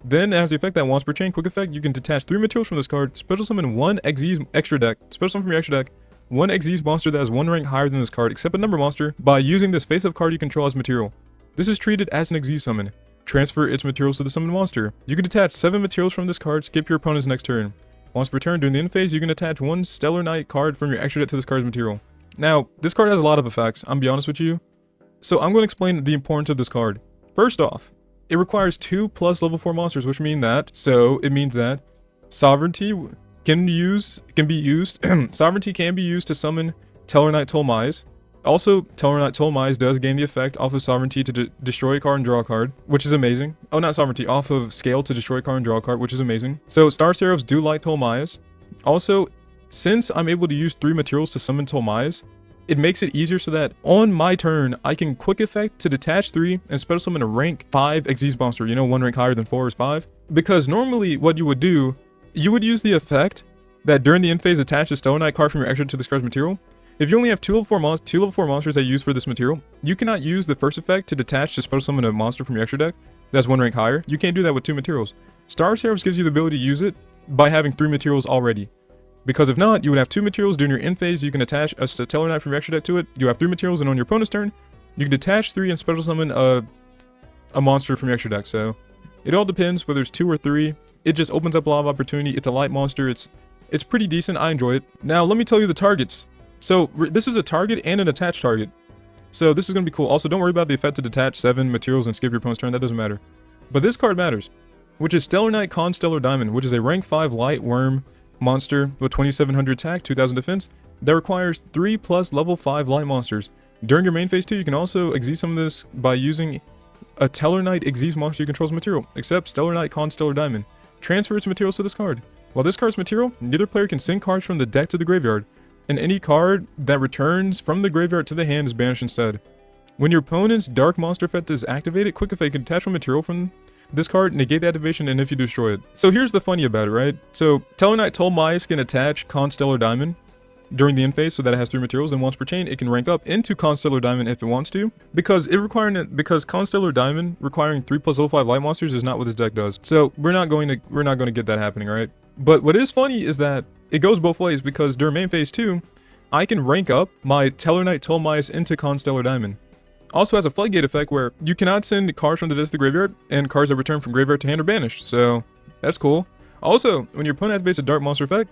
S1: Then, as the effect that once per chain, quick effect, you can detach 3 materials from this card, special summon 1 Xyz extra deck, special summon from your extra deck, 1 Xyz monster that has 1 rank higher than this card, except a number monster, by using this face-up card you control as material. This is treated as an Xyz summon. Transfer its materials to the summoned monster. You can detach 7 materials from this card, skip your opponent's next turn. Once per turn, during the end phase, you can attach 1 Stellar Knight card from your extra deck to this card's material. Now, this card has a lot of effects, I'm be honest with you. So I'm going to explain the importance of this card. First off, it requires 2+ level 4 monsters, which means that, Sovereignty can be used Sovereignty can be used to summon Tellarknight Tolmaeus. Also, Tellarknight Tolmaeus does gain the effect off of Sovereignty to destroy a card and draw a card, which is amazing. Oh, not Sovereignty, off of Scale to destroy a card and draw a card, which is amazing. So, Star Seraphs do like Tolmaeus. Also, since I'm able to use 3 materials to summon Tolmaeus, it makes it easier so that on my turn, I can quick effect to detach 3 and special summon a rank 5 Xyz monster. You know, 1 rank higher than 4 is 5. Because normally what you would do, you would use the effect that during the end phase attach a Stone Knight card from your extra to this card's material. If you only have 2 level 4 monsters that you use for this material, you cannot use the first effect to detach to special summon a monster from your extra deck that's 1 rank higher. You can't do that with 2 materials. Star Seraphs gives you the ability to use it by having 3 materials already. Because if not, you would have 2 materials. During your end phase, you can attach a Stellar Knight from your extra deck to it. You have 3 materials, and on your opponent's turn, you can detach 3 and special summon a monster from your extra deck. So it all depends whether it's 2 or 3. It just opens up a lot of opportunity. It's a light monster. It's pretty decent. I enjoy it. Now, let me tell you the targets. So this is a target and an attached target. So this is going to be cool. Also, don't worry about the effect to detach 7 materials and skip your opponent's turn. That doesn't matter. But this card matters, which is Stellar Knight Constellar Diamond, which is a rank 5 light worm monster with 2700 attack, 2000 defense, that requires 3 plus level 5 light monsters. During your main phase 2, you can also exceed some of this by using a Stellar Knight Xyz monster you control's material, except Stellar Knight Constellar Diamond. Transfer its materials to this card. While this card's material, neither player can send cards from the deck to the graveyard, and any card that returns from the graveyard to the hand is banished instead. When your opponent's dark monster effect is activated, quick effect can attach one material from this card, negate the activation, and if you destroy it. So here's the funny about it, right? So Stellar Knight Tolmais can attach Constellar Diamond during the end phase so that it has 3 materials, and once per chain it can rank up into Constellar Diamond if it wants to, because Constellar Diamond requiring 3 plus level 5 light monsters is not what this deck does. So we're not going to get that happening, right? But what is funny is that it goes both ways, because during main phase 2, I can rank up my Stellar Knight Tolmais into Constellar Diamond. Also has a floodgate effect where you cannot send cards from the deck to the graveyard, and cards that return from graveyard to hand are banished, so that's cool. Also, when your opponent activates a dark monster effect,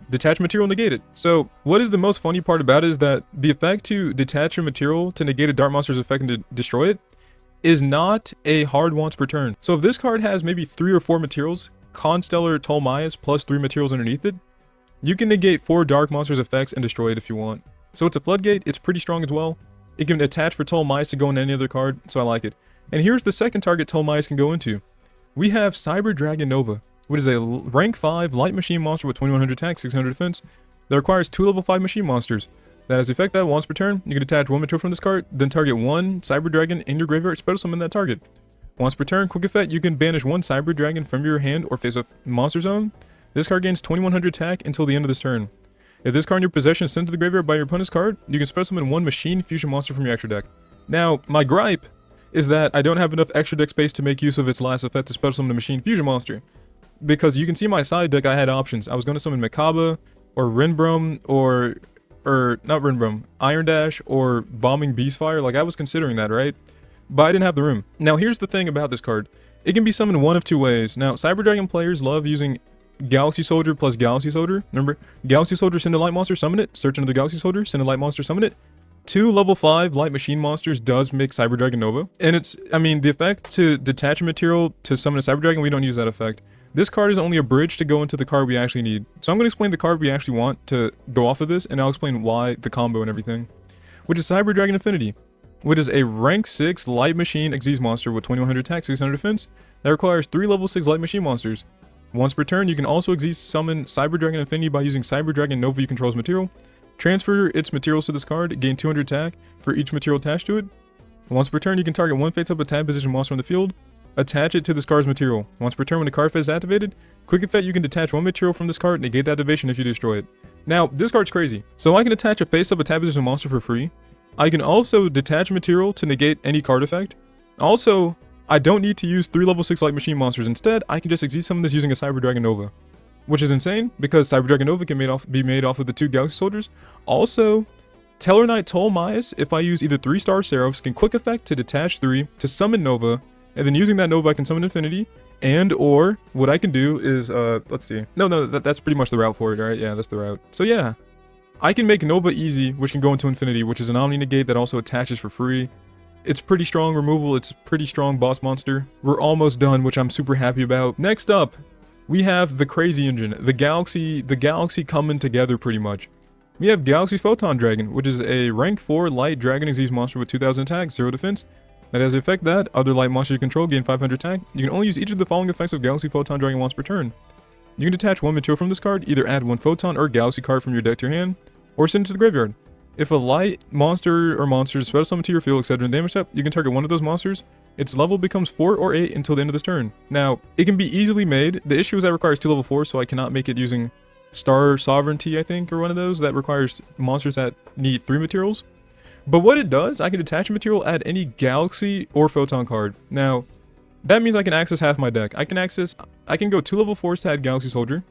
S1: detach material, negate it. So what is the most funny part about it is that the effect to detach your material to negate a dark monster's effect and to destroy it is not a hard once per turn. So if this card has maybe 3 or 4 materials, Constellar Tolmais plus 3 materials underneath it, you can negate 4 dark monsters' effects and destroy it if you want. So it's a floodgate, it's pretty strong as well. It can attach for Tolmais to go into any other card, so I like it. And here's the second target Tolmais can go into. We have Cyber Dragon Nova, which is a rank 5 light machine monster with 2100 attack, 600 defense, that requires 2 level 5 machine monsters. That has the effect that once per turn, you can attach 1 material from this card, then target 1 Cyber Dragon in your graveyard, special summon that target. Once per turn, quick effect, you can banish 1 Cyber Dragon from your hand or face a monster zone. This card gains 2100 attack until the end of this turn. If this card in your possession is sent to the graveyard by your opponent's card, you can special summon 1 machine fusion monster from your extra deck. Now, my gripe is that I don't have enough extra deck space to make use of its last effect to special summon a machine fusion monster. Because you can see my side deck, I had options. I was going to summon Makaba, or Renbrum, or not Renbrum, Iron Dash, or Bombing Beastfire. Like, I was considering that, right? But I didn't have the room. Now, here's the thing about this card. It can be summoned one of 2 ways. Now, Cyber Dragon players love using Galaxy Soldier plus Galaxy Soldier. Remember, Galaxy Soldier, send a light monster, summon it. Search another Galaxy Soldier, send a light monster, summon it. 2 level 5 light machine monsters does make Cyber Dragon Nova. And it's, I mean, the effect to detach a material to summon a Cyber Dragon, we don't use that effect. This card is only a bridge to go into the card we actually need. So I'm going to explain the card we actually want to go off of this, and I'll explain why, the combo and everything. Which is Cyber Dragon Affinity, which is a rank 6 light machine Xyz monster with 2100 attack, 600 defense, that requires 3 level 6 light machine monsters. Once per turn, you can also Xyz summon Cyber Dragon Affinity by using Cyber Dragon Nova you control's material. Transfer its materials to this card, gain 200 attack for each material attached to it. Once per turn, you can target 1 face-up attack position monster on the field. Attach it to this card's material. Once per turn, when the card phase is activated, quick effect, you can detach 1 material from this card, negate the activation if you destroy it. Now, this card's crazy. So I can attach a face-up attack position monster for free. I can also detach material to negate any card effect. Also, I don't need to use 3 level 6 light machine monsters. Instead, I can just Xyz summon this using a Cyber Dragon Nova. Which is insane, because Cyber Dragon Nova can be made off of the 2 Galaxy Soldiers. Also, Stellar Knight Tolmais, if I use either 3 Star Seraphs, can quick effect to detach 3 to summon Nova, and then using that Nova I can summon Infinity, and or what I can do is, let's see. No, that's pretty much the route for it, right? Yeah, that's the route. So yeah, I can make Nova easy, which can go into Infinity, which is an Omni Negate that also attaches for free. It's pretty strong removal, it's pretty strong boss monster. We're almost done, which I'm super happy about. Next up, we have the crazy engine, the galaxy coming together pretty much. We have Galaxy Photon Dragon, which is a rank 4 light dragon Xyz monster with 2000 attack, 0 defense. That has the effect that other light monsters you control gain 500 attack. You can only use each of the following effects of Galaxy Photon Dragon once per turn. You can detach 1 material from this card, either add 1 Photon or Galaxy card from your deck to your hand, or send it to the graveyard. If a light monster or monsters special summon to your field, etc. in damage step, you can target 1 of those monsters. Its level becomes 4 or 8 until the end of this turn. Now, it can be easily made. The issue is that it requires 2 level 4, so I cannot make it using Star Sovereignty, I think, or one of those that requires monsters that need 3 materials. But what it does, I can detach a material, add any Galaxy or Photon card. Now, that means I can access half my deck. I can go 2 level 4s to add Galaxy Soldier.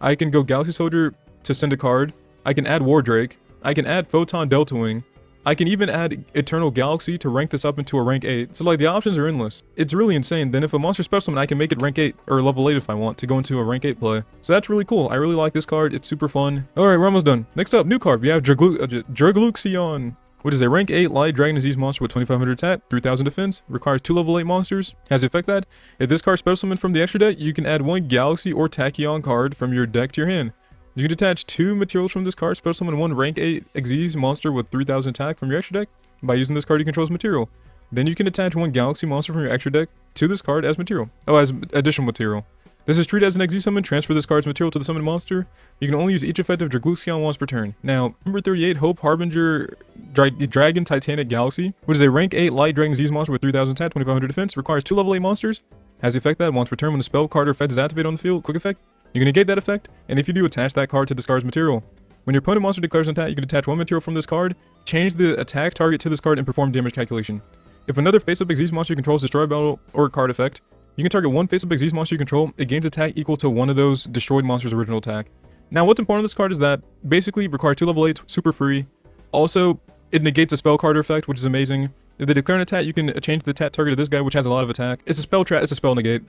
S1: I can go Galaxy Soldier to send a card. I can add Wardrake. I can add Photon Delta Wing. I can even add Eternal Galaxy to rank this up into a rank 8. So like the options are endless. It's really insane. Then if a monster special summon, I can make it rank 8 or level 8 if I want to go into a rank 8 play. So that's really cool. I really like this card. It's super fun. Alright, we're almost done. Next up, new card. We have Dragluxion, which is a rank 8 light dragon disease monster with 2500 attack, 3000 defense, requires 2 level 8 monsters. Has the effect that if this card special summoned from the extra deck, you can add 1 Galaxy or Tachyon card from your deck to your hand. You can detach 2 materials from this card, special summon 1 rank 8 Xyz monster with 3000 attack from your extra deck by using this card you control as material. Then you can attach 1 Galaxy monster from your extra deck to this card as material. Oh, as additional material. This is treated as an Xyz summon, transfer this card's material to the summoned monster. You can only use each effect of Dragluxion once per turn. Now, number 38, Hope Harbinger Dragon Titanic Galaxy, which is a rank 8 light dragon disease monster with 3000 attack, 2500 defense, requires 2 level 8 monsters. Has the effect that once per turn when a spell, card, or effect is activated on the field, quick effect, you can negate that effect, and if you do, attach that card to this card's material. When your opponent monster declares an attack, you can attach 1 material from this card, change the attack target to this card, and perform damage calculation. If another face-up Xyz monster you control is destroyed by battle or card effect, you can target 1 face-up Xyz monster you control. It gains attack equal to 1 of those destroyed monster's original attack. Now, what's important on this card is that basically requires 2 level 8, super free. Also, it negates a spell card effect, which is amazing. If they declare an attack, you can change the attack target of this guy, which has a lot of attack. It's a spell trap, it's a spell negate.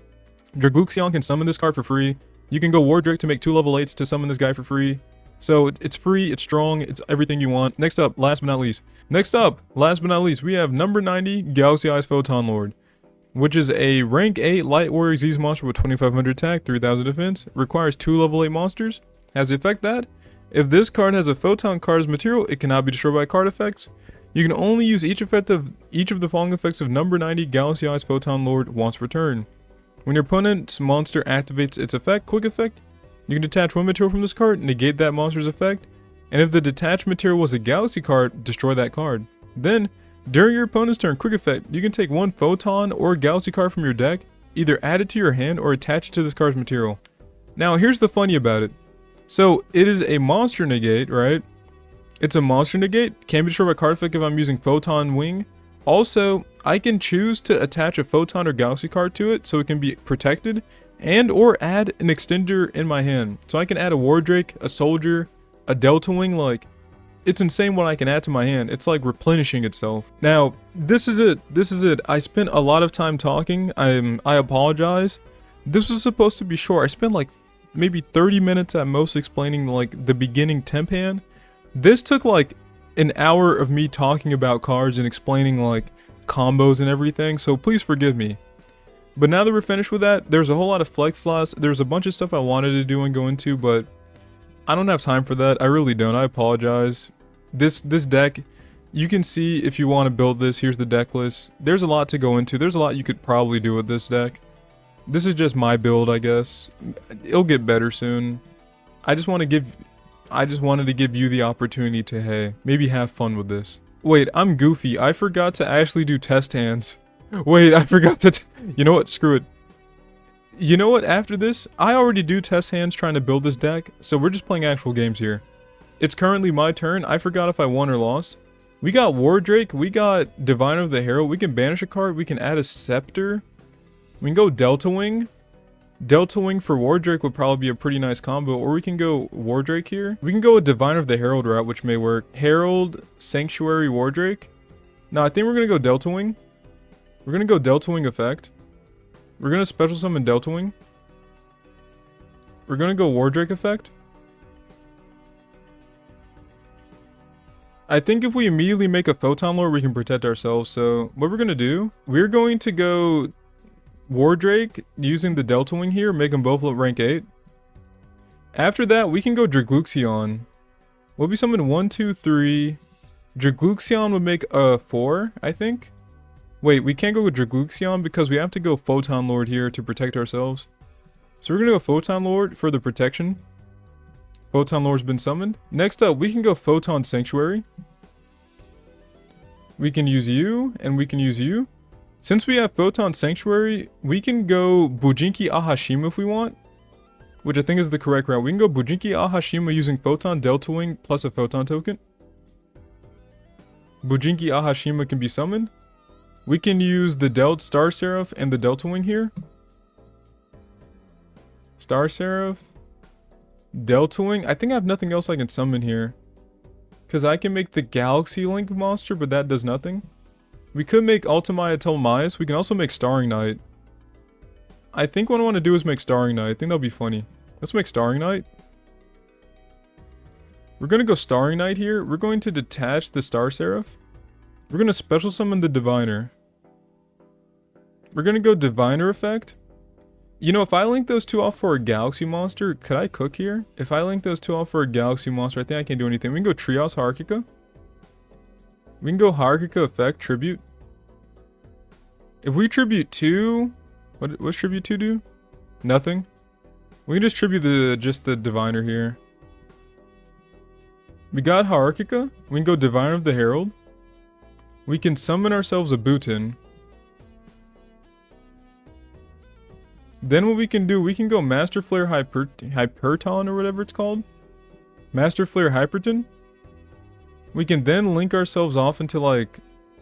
S1: Dragluxion can summon this card for free. You can go Wardrake to make 2 level 8s to summon this guy for free. So it's free, it's strong, it's everything you want. Next up, last but not least, we have number 90, Galaxy Eyes Photon Lord, which is a rank 8 light warrior Xyz monster with 2500 attack, 3000 defense, requires 2 level 8 monsters. Has the effect that if this card has a photon card as material, it cannot be destroyed by card effects. You can only use each of the following effects of number 90, Galaxy Eyes Photon Lord once per turn. When your opponent's monster activates its effect, quick effect, you can detach 1 material from this card, negate that monster's effect, and if the detached material was a Galaxy card, destroy that card. Then, during your opponent's turn, quick effect, you can take 1 Photon or Galaxy card from your deck, either add it to your hand or attach it to this card's material. Now, here's the funny about it. So, it is a monster negate, right? It's a monster negate, can be destroyed by card effect if I'm using Photon Wing. Also, I can choose to attach a Photon or Galaxy card to it so it can be protected, and or add an extender in my hand. So I can add a Wardrake, a Soldier, a Delta Wing, like, it's insane what I can add to my hand. It's like replenishing itself. Now, this is it. I spent a lot of time talking. I apologize. This was supposed to be short. I spent like maybe 30 minutes at most explaining like the beginning temp hand. This took like an hour of me talking about cards and explaining like combos and everything, so please forgive me. But now that we're finished with that, there's a whole lot of flex slots. There's a bunch of stuff I wanted to do and go into, but I don't have time for that. I really don't. I apologize. This deck, you can see if you want to build this, here's the deck list. There's a lot to go into. There's a lot you could probably do with this deck. This is just my build, I guess. It'll get better soon. I just wanted to give you the opportunity to, hey, maybe have fun with this. Wait, I'm goofy. I forgot to actually do test hands. Wait, I forgot to... You know what? Screw it. You know what? After this, I already do test hands trying to build this deck, so we're just playing actual games here. It's currently my turn. I forgot if I won or lost. We got Wardrake. We got Divine of the Herald. We can banish a card. We can add a Scepter. We can go Delta Wing. Delta Wing for Wardrake would probably be a pretty nice combo, or we can go Wardrake here. We can go a Divine of the Herald route, which may work. Herald, Sanctuary, Wardrake. No, I think we're going to go Delta Wing. We're going to go Delta Wing effect. We're going to special summon Delta Wing. We're going to go Wardrake effect. I think if we immediately make a Photon Lord, we can protect ourselves. So what we're going to do, we're going to go Wardrake using the Delta Wing here, make them both look rank 8. After that, we can go Dragluxion. We'll be summoned 1, 2, 3. Dragluxion would make a 4, I think. Wait, we can't go with Dragluxion because we have to go Photon Lord here to protect ourselves. So we're going to go Photon Lord for the protection. Photon Lord's been summoned. Next up, we can go Photon Sanctuary. We can use you, and we can use you. Since we have Photon Sanctuary, we can go Bujinki Ahashima if we want, which I think is the correct route. We can go Bujinki Ahashima using Photon Delta Wing plus a Photon token. Bujinki Ahashima can be summoned. We can use the Star Seraph and the Delta Wing here. Star Seraph. Delta Wing. I think I have nothing else I can summon here. Because I can make the Galaxy Link monster, but that does nothing. We could make Ultimaya Telmias. We can also make Starring Knight. I think what I want to do is make Starring Knight. I think that'll be funny. Let's make Starring Knight. We're going to go Starring Knight here. We're going to detach the Star Seraph. We're going to special summon the Diviner. We're going to go Diviner effect. You know, if I link those two off for a Galaxy monster, could I cook here? If I link those two off for a Galaxy monster, I think I can't do anything. We can go Trios Hierarchica. We can go Hierarchica effect, Tribute. If we Tribute 2... What's Tribute 2 do? Nothing. We can just Tribute just the Diviner here. We got Hierarchica. We can go Diviner of the Herald. We can summon ourselves a Bhutan. Then what we can do, we can go Master Flare Hyperton or whatever it's called. Master Flare Hyperton. We can then link ourselves off into like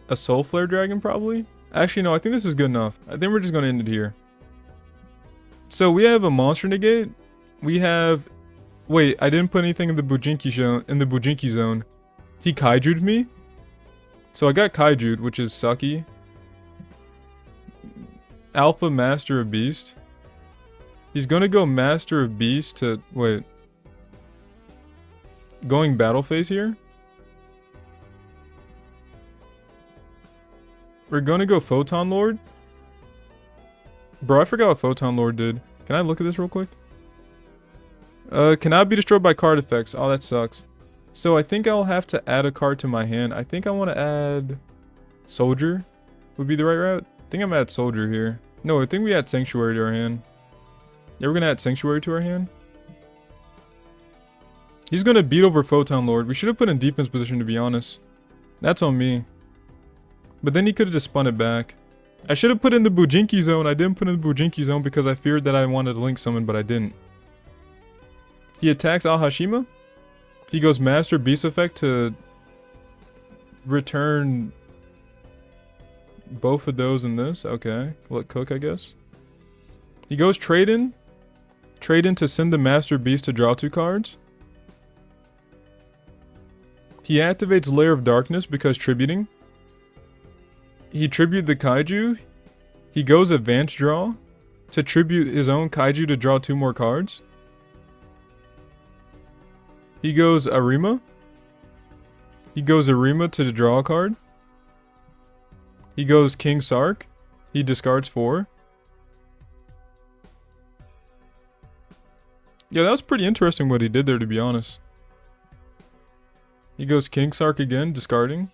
S1: a Soul Flare Dragon probably. Actually no, I think this is good enough. I think we're just going to end it here. So we have a Monster Negate. We have... Wait, I didn't put anything in the Bujinki zone. He Kaiju'd me. So I got Kaiju'd, which is sucky. Alpha Master of Beast. He's gonna go Master of Beast to... Wait. Going Battle Phase here. We're gonna go Photon Lord. Bro, I forgot what Photon Lord did. Can I look at this real quick? Cannot be destroyed by card effects. Oh, that sucks. So I think I'll have to add a card to my hand. I think I want to add... Soldier would be the right route. I think I'm gonna add Soldier here. No, I think we add Sanctuary to our hand. Yeah, we're gonna add Sanctuary to our hand. He's gonna beat over Photon Lord. We should have put in defense position, to be honest. That's on me. But then he could have just spun it back. I should have put in the Bujinki zone. I didn't put in the Bujinki zone because I feared that I wanted to link summon, but I didn't. He attacks Al-Hashima. He goes Master Beast effect to return both of those in this. Okay, let cook, I guess. He goes trade in to send the Master Beast to draw 2 cards. He activates Lair of Darkness because tributing. He tribute the Kaiju. He goes Advanced Draw to tribute his own Kaiju to draw 2 more cards. He goes Arima. He goes Arima to draw a card. He goes King Sark. He discards 4. Yeah, that was pretty interesting what he did there, to be honest. He goes King Sark again, discarding.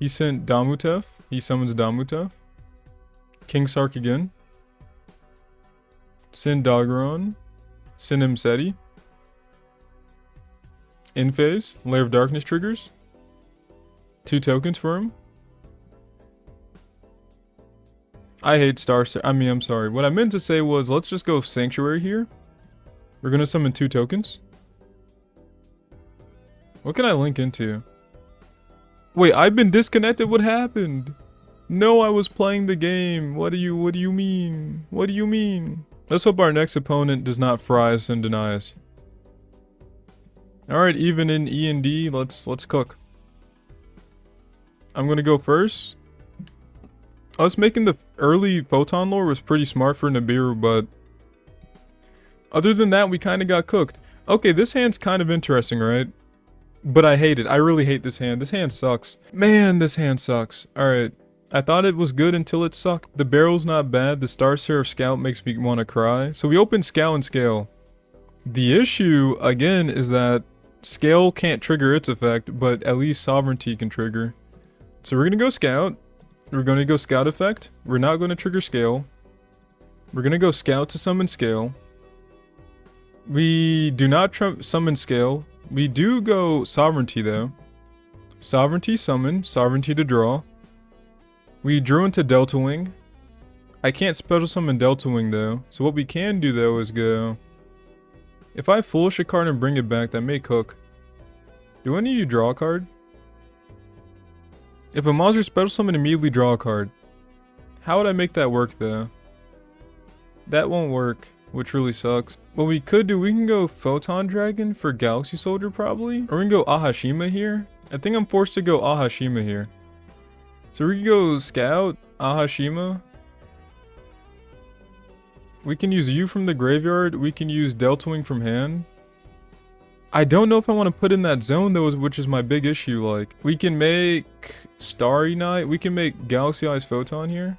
S1: He sent Damutef. He summons Damutef. King Sark again. Send Doggeron. Send Imseti. In phase. Lair of Darkness triggers. 2 tokens for him. I hate Star Seraphs. I'm sorry. What I meant to say was, let's just go Sanctuary here. We're gonna summon 2 tokens. What can I link into? Wait, I've been disconnected? What happened? No, I was playing the game. What do you mean? What do you mean? Let's hope our next opponent does not fry us and deny us. Alright, even in E and D, let's cook. I'm gonna go first. Us making the early Photon Lore was pretty smart for Nibiru, but other than that, we kind of got cooked. Okay, this hand's kind of interesting, right? But I hate it. I really hate this hand. This hand sucks. Man, this hand sucks. Alright. I thought it was good until it sucked. The barrel's not bad. The Star Seraph Scout makes me want to cry. So we open Scout and Scale. The issue, again, is that Scale can't trigger its effect, but at least Sovereignty can trigger. So we're going to go Scout. We're going to go Scout effect. We're not going to trigger Scale. We're going to go Scout to summon Scale. We do not summon Scale. We do go Sovereignty though. Sovereignty summon. Sovereignty to draw. We drew into Delta Wing. I can't special summon Delta Wing though. So what we can do though is go... If I foolish a card and bring it back, that may cook. Do any of you draw a card? If a monster special summon, immediately draw a card. How would I make that work though? That won't work, which really sucks. What we could do, we can go Photon Dragon for Galaxy Soldier probably. Or we can go Ahashima here. I think I'm forced to go Ahashima here. So we can go Scout, Ahashima. We can use you from the graveyard. We can use Deltawing from hand. I don't know if I want to put in that zone though, which is my big issue. Like, we can make Starry Night. We can make Galaxy Eyes Photon here,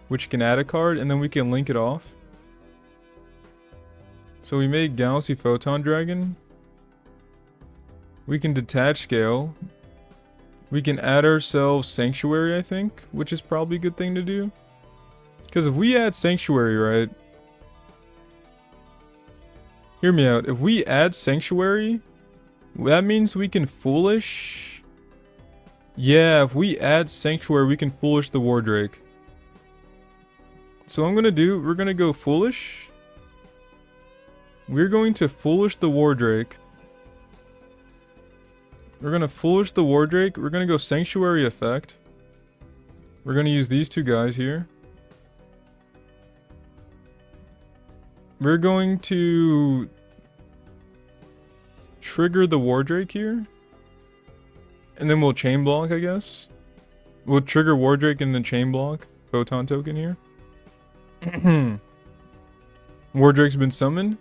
S1: which can add a card, and then we can link it off. So we make Galaxy Photon Dragon. We can detach Scale. We can add ourselves Sanctuary, I think, which is probably a good thing to do. Because if we add Sanctuary, right? Hear me out. If we add Sanctuary, that means we can Foolish. Yeah, if we add Sanctuary, we can Foolish the Wardrake. So what I'm going to do, we're going to go Foolish. We're going to Foolish the Wardrake. We're going to Foolish the Wardrake. We're going to go Sanctuary effect. We're going to use these two guys here. We're going to trigger the Wardrake here. And then we'll chain block, I guess. We'll trigger Wardrake and then chain block. Photon token here. Wardrake's been summoned.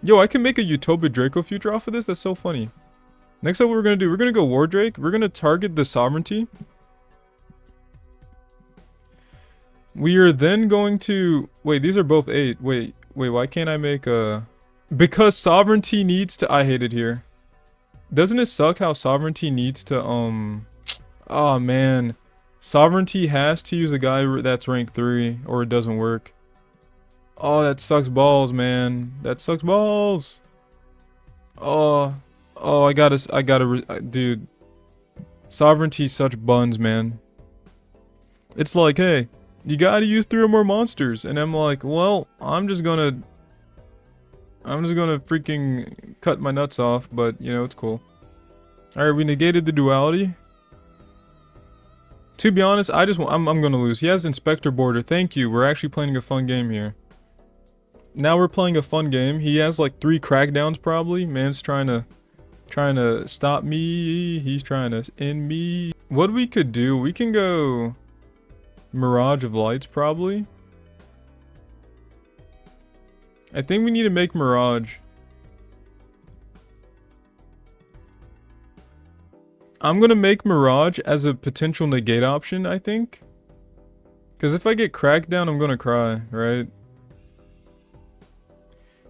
S1: Yo, I can make a Utopia Draco future off of this. That's so funny. Next up, what we're going to do, we're going to go Wardrake. We're going to target the Sovereignty. We are then going to... Wait, these are both 8. Wait, why can't I make a... Because Sovereignty needs to... I hate it here. Doesn't it suck how Sovereignty needs to, Oh, man. Sovereignty has to use a guy that's rank 3, or it doesn't work. Oh, that sucks balls, man. That sucks balls. Oh, I gotta... Dude. Sovereignty's such buns, man. It's like, hey... You gotta use 3 or more monsters. And I'm like, well, I'm just gonna freaking cut my nuts off, but, you know, it's cool. Alright, we negated the duality. To be honest, I'm gonna lose. He has Inspector Border. Thank you. We're actually playing a fun game here. Now we're playing a fun game. He has like 3 crackdowns probably. Man's trying to stop me. He's trying to end me. What we could do, we can go... Mirage of Lights, probably. I think we need to make Mirage. I'm gonna make Mirage as a potential negate option, I think. Because if I get Crackdown, I'm gonna cry, right?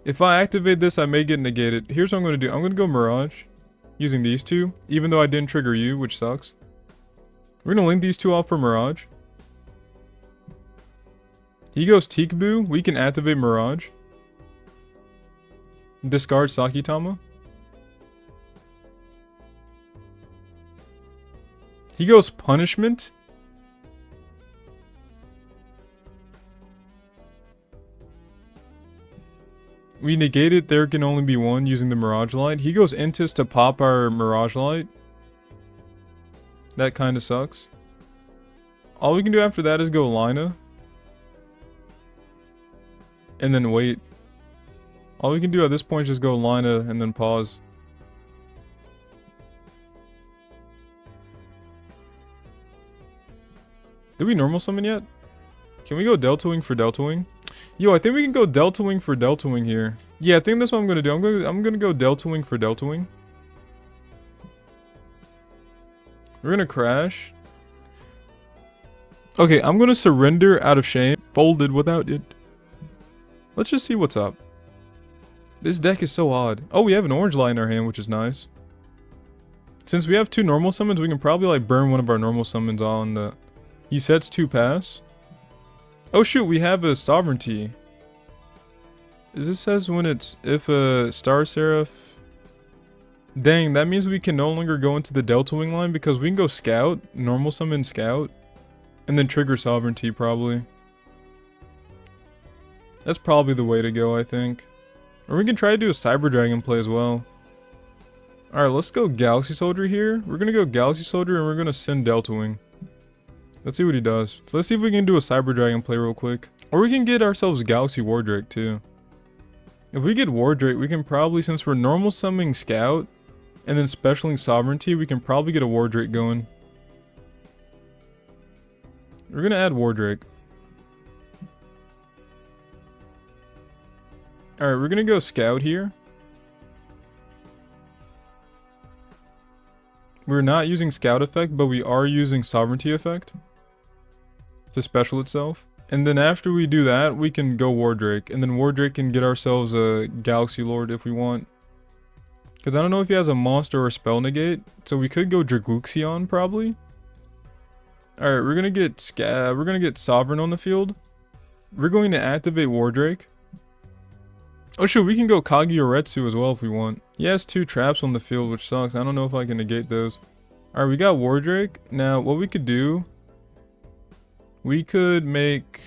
S1: If I activate this, I may get negated. Here's what I'm gonna do. I'm gonna go Mirage. Using these two. Even though I didn't trigger you, which sucks. We're gonna link these two off for Mirage. He goes Tikbu. We can activate Mirage. Discard Sakitama. He goes Punishment. We negated there can only be one using the Mirage Light. He goes Intis to pop our Mirage Light. That kind of sucks. All we can do after that is go Lina. And then wait. All we can do at this point is just go Lina and then pause. Did we normal summon yet? Can we go Delta Wing for Delta Wing? Yo, I think we can go Delta Wing for Delta Wing here. Yeah, I think that's what I'm gonna do. I'm gonna go Delta Wing for Delta Wing. We're gonna crash. Okay, I'm gonna surrender out of shame. Folded without it. Let's just see what's up. This deck is so odd. Oh, we have an orange light in our hand, which is nice. Since we have 2 normal summons, we can probably like burn one of our normal summons on the... He sets 2 pass. Oh shoot, we have a Sovereignty. This says when it's... If a Star Seraph... Dang, that means we can no longer go into the Delta Wing line because we can go Scout, normal summon Scout, and then trigger Sovereignty probably. That's probably the way to go, I think. Or we can try to do a Cyber Dragon play as well. Alright, let's go Galaxy Soldier here. We're gonna go Galaxy Soldier and we're gonna send Delta Wing. Let's see what he does. So let's see if we can do a Cyber Dragon play real quick. Or we can get ourselves Galaxy Wardrake too. If we get Wardrake, we can probably, since we're normal summoning Scout and then specialing Sovereignty, we can probably get a Wardrake going. We're gonna add Wardrake. Alright, we're gonna go Scout here. We're not using Scout effect, but we are using Sovereignty effect to special itself. And then after we do that, we can go Wardrake. And then Wardrake can get ourselves a Galaxy Lord if we want. Because I don't know if he has a monster or a spell negate. So we could go Dragluxion probably. Alright, we're gonna get Sovereign on the field. We're going to activate Wardrake. Oh shoot, we can go Kagyoretsu as well if we want. He has 2 traps on the field, which sucks. I don't know if I can negate those. Alright, we got Wardrake. Now, what we could do... We could make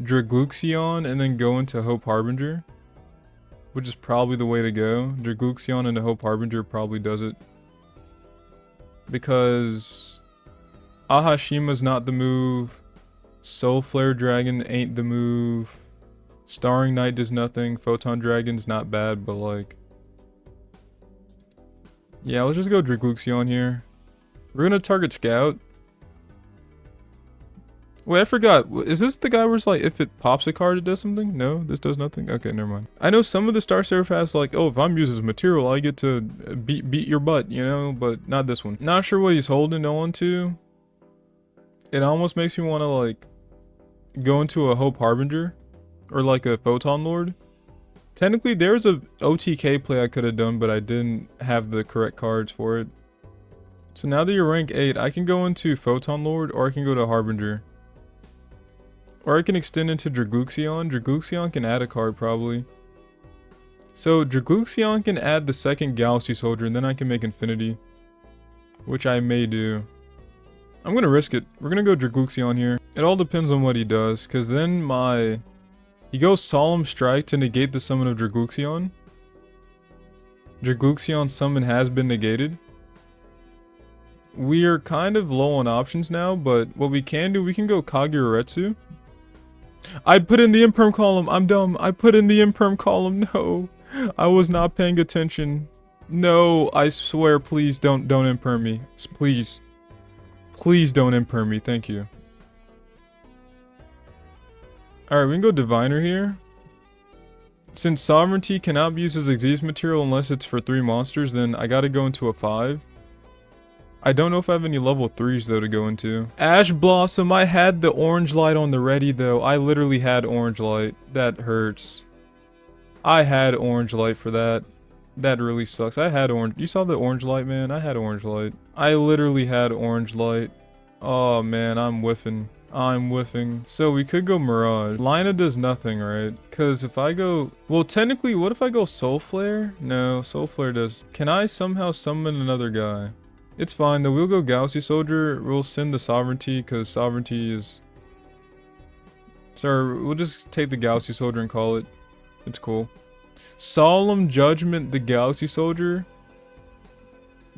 S1: Dragluxion and then go into Hope Harbinger. Which is probably the way to go. Dragluxion into Hope Harbinger probably does it. Because... Ahashima's not the move. Soul Flare Dragon ain't the move. Starring Knight does nothing. Photon Dragon's not bad, but like... Yeah, let's just go Dragluxion here. We're gonna target Scout. Wait, I forgot. Is this the guy where it's like, if it pops a card, it does something? No, this does nothing? Okay, never mind. I know some of the Star Seraphs has like, oh, if I'm using this material, I get to beat your butt, you know? But not this one. Not sure what he's holding on to. It almost makes me want to like, go into a Hope Harbinger. Or like a Photon Lord. Technically, there's a OTK play I could have done, but I didn't have the correct cards for it. So now that you're rank 8, I can go into Photon Lord, or I can go to Harbinger. Or I can extend into Dragluxion. Dragluxion can add a card, probably. So, Dragluxion can add the second Galaxy Soldier, and then I can make Infinity. Which I may do. I'm gonna risk it. We're gonna go Dragluxion here. It all depends on what he does, because then my... He goes Solemn Strike to negate the summon of Dragluxion. Dragluxion's summon has been negated. We are kind of low on options now, but what we can do, we can go Kagyoretsu. I put in the imperm column. I'm dumb. I put in the imperm column. No. I was not paying attention. No, I swear, please don't imperm me. Please. Please don't imperm me. Thank you. Alright, we can go Diviner here. Since Sovereignty cannot be used as Exeus material unless it's for 3 monsters, then I gotta go into a 5. I don't know if I have any level 3s though to go into. Ash Blossom, I had the orange light on the ready though. I literally had orange light. That hurts. I had orange light for that. That really sucks. I had orange. You saw the orange light, man? I had orange light. I literally had orange light. Oh man, I'm whiffing. I'm whiffing. So we could go Mirage. Lina does nothing, right? Because if I go... Well, technically, what if I go Soul Flare? No, Soul Flare does... Can I somehow summon another guy? It's fine, though. We'll go Galaxy Soldier. We'll send the Sovereignty, because Sovereignty is... Sorry, we'll just take the Galaxy Soldier and call it. It's cool. Solemn Judgment, the Galaxy Soldier.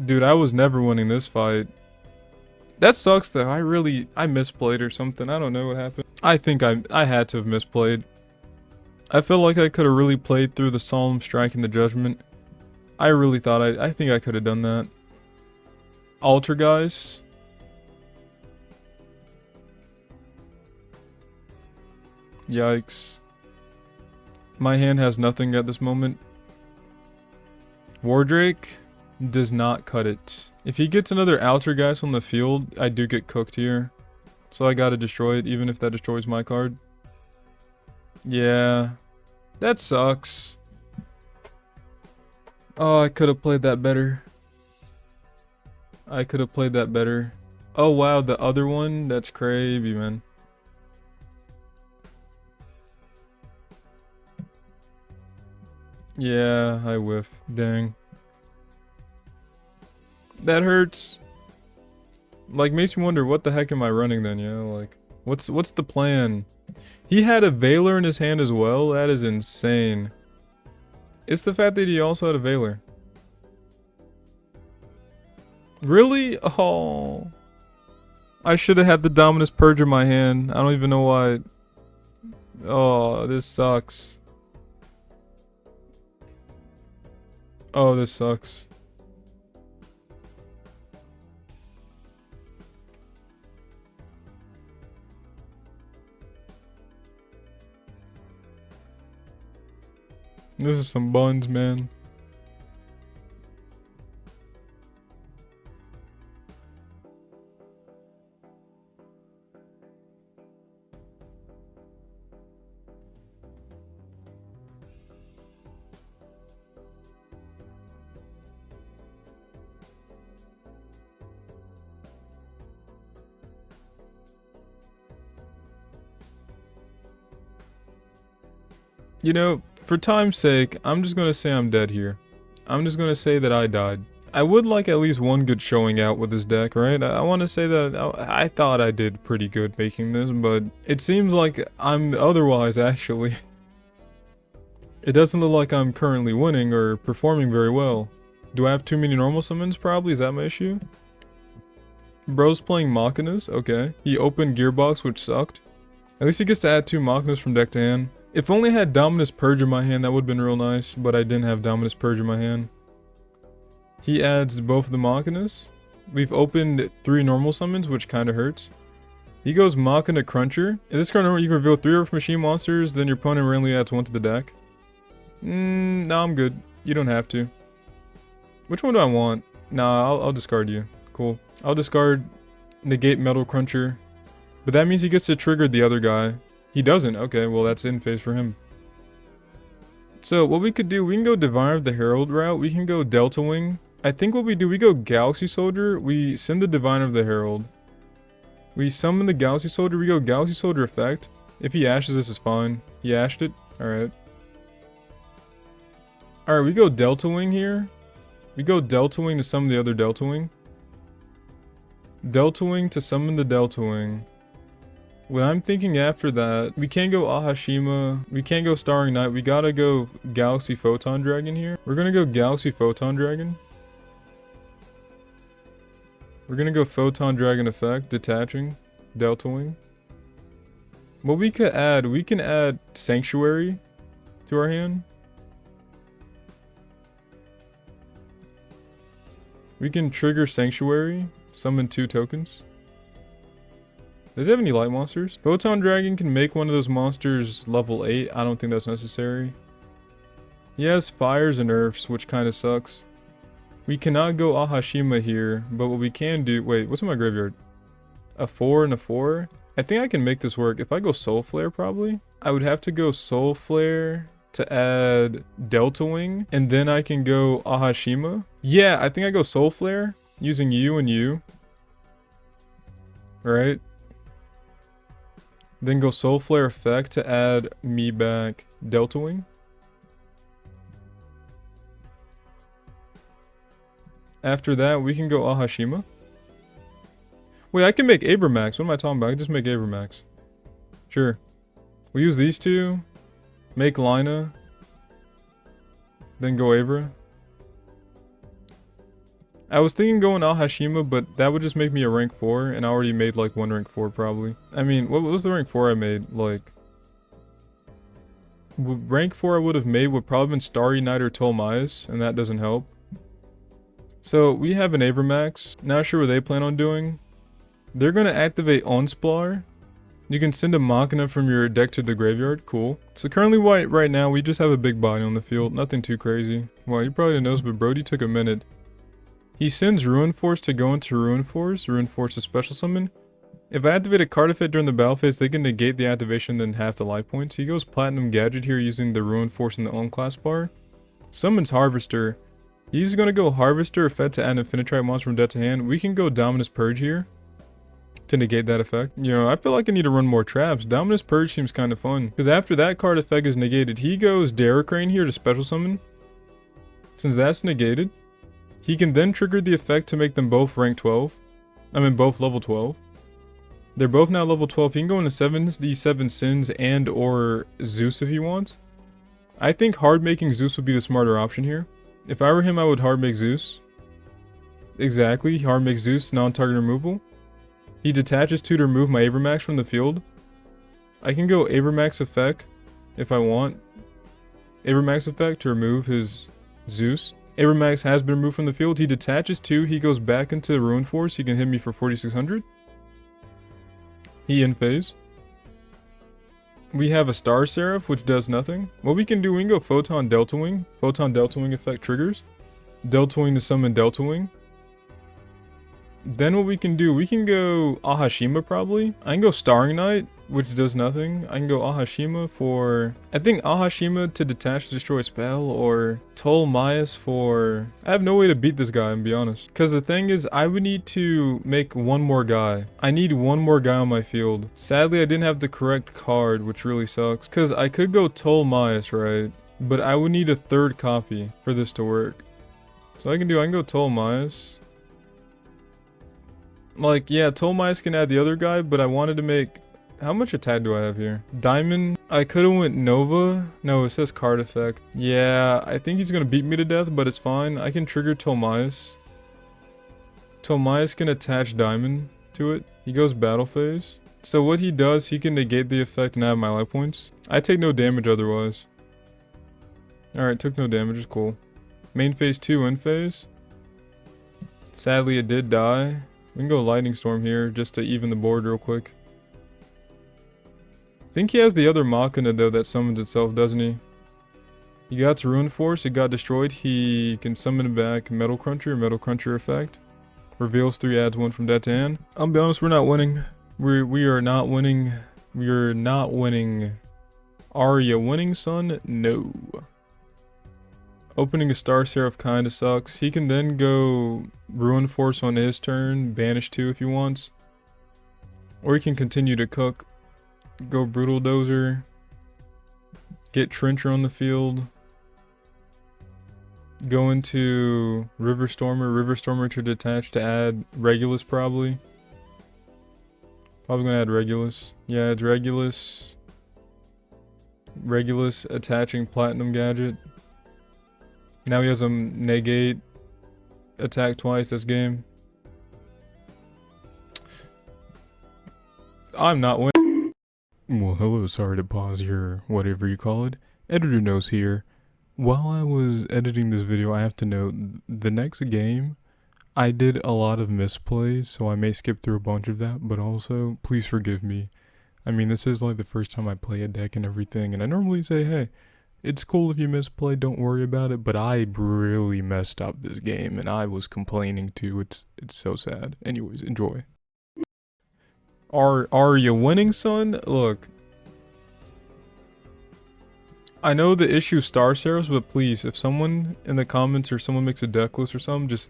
S1: Dude, I was never winning this fight. That sucks though. I misplayed or something. I don't know what happened. I think I had to have misplayed. I feel like I could have really played through the Solemn Strike and the Judgment. I really thought I think I could have done that. Altergeist. Yikes. My hand has nothing at this moment. Wardrake does not cut it. If he gets another Altergeist on the field, I do get cooked here. So I gotta destroy it, even if that destroys my card. Yeah. That sucks. Oh, I could have played that better. I could have played that better. Oh wow, the other one? That's crazy, man. Yeah, I whiff. Dang. That hurts. Like, makes me wonder, what the heck am I running then, you know? Like, what's the plan? He had a Veiler in his hand as well? That is insane. It's the fact that he also had a Veiler. Really? Oh. I should have had the Dominus Purge in my hand. I don't even know why. Oh, this sucks. Oh, this sucks. This is some buns, man. You know, for time's sake, I'm just gonna say I'm dead here. I'm just gonna say that I died. I would like at least one good showing out with this deck, right? I want to say that I thought I did pretty good making this, but it seems like I'm otherwise, actually. It doesn't look like I'm currently winning or performing very well. Do I have too many normal summons, probably? Is that my issue? Bro's playing Machinas, okay. He opened Gearbox, which sucked. At least he gets to add 2 Machinas from deck to hand. If only I had Dominus Purge in my hand, that would have been real nice, but I didn't have Dominus Purge in my hand. He adds both of the Machinas. We've opened 3 normal summons, which kinda hurts. He goes Machina Cruncher. In this card, you can reveal 3 Earth Machine monsters, then your opponent randomly adds 1 to the deck. No, I'm good. You don't have to. Which one do I want? Nah, I'll discard you. Cool. I'll discard Negate Metal Cruncher. But that means he gets to trigger the other guy. He doesn't. Okay, well that's in phase for him. So what we could do, we can go Diviner of the Herald route. We can go Delta Wing. I think what we do, we go Galaxy Soldier. We send the Diviner of the Herald. We summon the Galaxy Soldier. We go Galaxy Soldier effect. If he ashes, this is fine. He ashed it. Alright. Alright, we go Delta Wing here. We go Delta Wing to summon the other Delta Wing. Delta Wing to summon the Delta Wing. What I'm thinking after that, we can't go Ahashima, we can't go Starring Knight, we gotta go Galaxy Photon Dragon here. We're gonna go Galaxy Photon Dragon. We're gonna go Photon Dragon effect, detaching, Delta Wing. What we could add, we can add Sanctuary to our hand. We can trigger Sanctuary, summon 2 tokens. Does it have any light monsters? Photon Dragon can make one of those monsters level 8. I don't think that's necessary. He has fires and earths, which kind of sucks. We cannot go Ahashima here, but what we can do... Wait, what's in my graveyard? A 4 and a 4? I think I can make this work. If I go Soul Flare, probably. I would have to go Soul Flare to add Delta Wing, and then I can go Ahashima. Yeah, I think I go Soul Flare, using you and you. Right? Then go Soul Flare effect to add me back Delta Wing. After that, we can go Ahashima. Wait, I can make Abramax. What am I talking about? I can just make Abramax. Sure. We use these 2. Make Lina. Then go Abra. I was thinking going Ahashima, but that would just make me a rank 4, and I already made like 1 rank 4 probably. I mean, what was the rank 4 I made? Like... rank 4 I would have made would probably been Starry Night or Tolmaias, and that doesn't help. So, we have an Abramax. Not sure what they plan on doing. They're gonna activate Onsplar. You can send a Machina from your deck to the graveyard. Cool. So currently right now, we just have a big body on the field. Nothing too crazy. Well, you probably didn't notice, but Brody took a minute. He sends Ruin Force to go into Ruin Force. Ruin Force is special summon. If I activate a card effect during the battle phase, they can negate the activation then half the life points. He goes Platinum Gadget here using the Ruin Force in the own class bar. Summons Harvester. He's gonna go Harvester effect to add an Infinitrite monster from deck to hand. We can go Dominus Purge here to negate that effect. You know, I feel like I need to run more traps. Dominus Purge seems kind of fun. Because after that card effect is negated, he goes Derricrane here to special summon. Since that's negated, he can then trigger the effect to make them both rank 12. I mean, both level 12. They're both now level 12. He can go into 77 Sins and or Zeus if he wants. I think hard making Zeus would be the smarter option here. If I were him, I would hard make Zeus. Exactly, hard make Zeus, non-target removal. He detaches 2 to remove my Abramax from the field. I can go Avermax effect if I want. Avermax effect to remove his Zeus. Avermax has been removed from the field. He detaches 2. He goes back into Ruin Force. He can hit me for 4,600. He in phase. We have a Star Seraph, which does nothing. What we can do, we can go Photon Delta Wing. Photon Delta Wing effect triggers. Delta Wing to summon Delta Wing. Then what we can do, we can go Ahashima probably. I can go Starring Knight, which does nothing. I can go Ahashima for... I think Ahashima to detach to destroy a spell, or Tolmaias for... I have no way to beat this guy, to be honest. Because the thing is, I would need to make one more guy. I need one more guy on my field. Sadly, I didn't have the correct card, which really sucks. Because I could go Tolmaias, right? But I would need a 3rd copy for this to work. So I can go Tolmaias. Like, yeah, Tolmaias can add the other guy, but I wanted to make... How much attack do I have here? Diamond. I could have went Nova. No, it says card effect. Yeah, I think he's going to beat me to death, but it's fine. I can trigger Tolmaias. Tolmaias can attach Diamond to it. He goes battle phase. So what he does, he can negate the effect and have my life points. I take no damage otherwise. Alright, took no damage. It's cool. Main phase 2, end phase. Sadly, it did die. We can go Lightning Storm here just to even the board real quick. I think he has the other Machina though that summons itself, doesn't he? He got to Ruin Force, it got destroyed. He can summon it back Metal Cruncher effect. Reveals 3, adds 1 from dead to hand. I'll be honest, we're not winning. We are not winning. We are not winning. Are you winning, son? No. Opening a Star Seraph kinda sucks. He can then go Ruin Force on his turn, banish 2 if he wants. Or he can continue to cook. Go Brutal Dozer. Get Trencher on the field. Go into River Stormer to detach to add Regulus probably. Probably gonna add Regulus. Yeah, it's Regulus. Regulus attaching Platinum Gadget. Now he has a negate. Attack twice this game. I'm not winning. Well, hello, sorry to pause your whatever you call it. Editor knows here. While I was editing this video, I have to note, the next game, I did a lot of misplays, so I may skip through a bunch of that, but also, please forgive me. I mean, this is like the first time I play a deck and everything, and I normally say, hey, it's cool if you misplay, don't worry about it, but I really messed up this game, and I was complaining too. It's so sad. Anyways, enjoy. Are you winning, son? Look. I know the issue Star Seraphs, but please, if someone in the comments or someone makes a deck list or something, just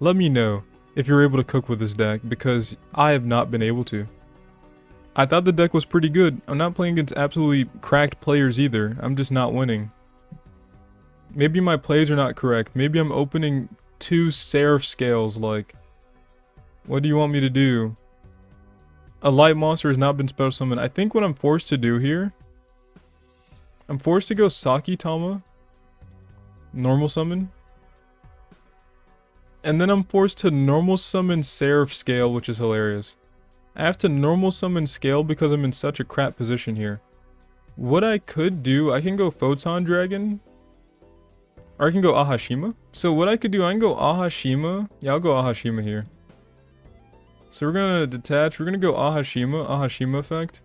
S1: let me know if you're able to cook with this deck, because I have not been able to. I thought the deck was pretty good. I'm not playing against absolutely cracked players either. I'm just not winning. Maybe my plays are not correct. Maybe I'm opening 2 Seraph scales, like. What do you want me to do? A light monster has not been special summoned. I think what I'm forced to do here, I'm forced to go Sakitama, normal summon. And then I'm forced to normal summon Seraph scale, which is hilarious. I have to normal summon scale because I'm in such a crap position here. What I could do, I can go Photon Dragon. Or I can go Ahashima. So what I could do, I can go Ahashima. Yeah, I'll go Ahashima here. So we're gonna detach, we're gonna go Ahashima effect.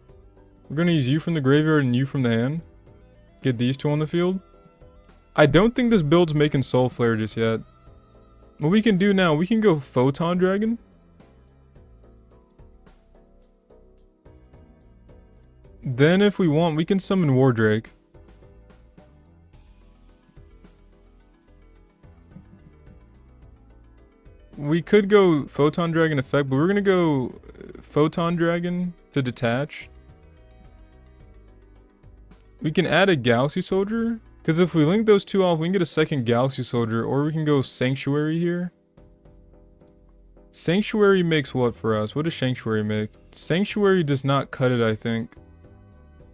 S1: We're gonna use you from the graveyard and you from the hand. Get these 2 on the field. I don't think this build's making Soul Flare just yet. What we can do now, we can go Photon Dragon. Then if we want, we can summon Wardrake. We could go Photon Dragon effect, but we're gonna go Photon Dragon to detach. We can add a Galaxy Soldier, because if we link those 2 off, we can get a second Galaxy Soldier, or we can go Sanctuary here. Sanctuary makes what for us? What does Sanctuary make? Sanctuary does not cut it, I think,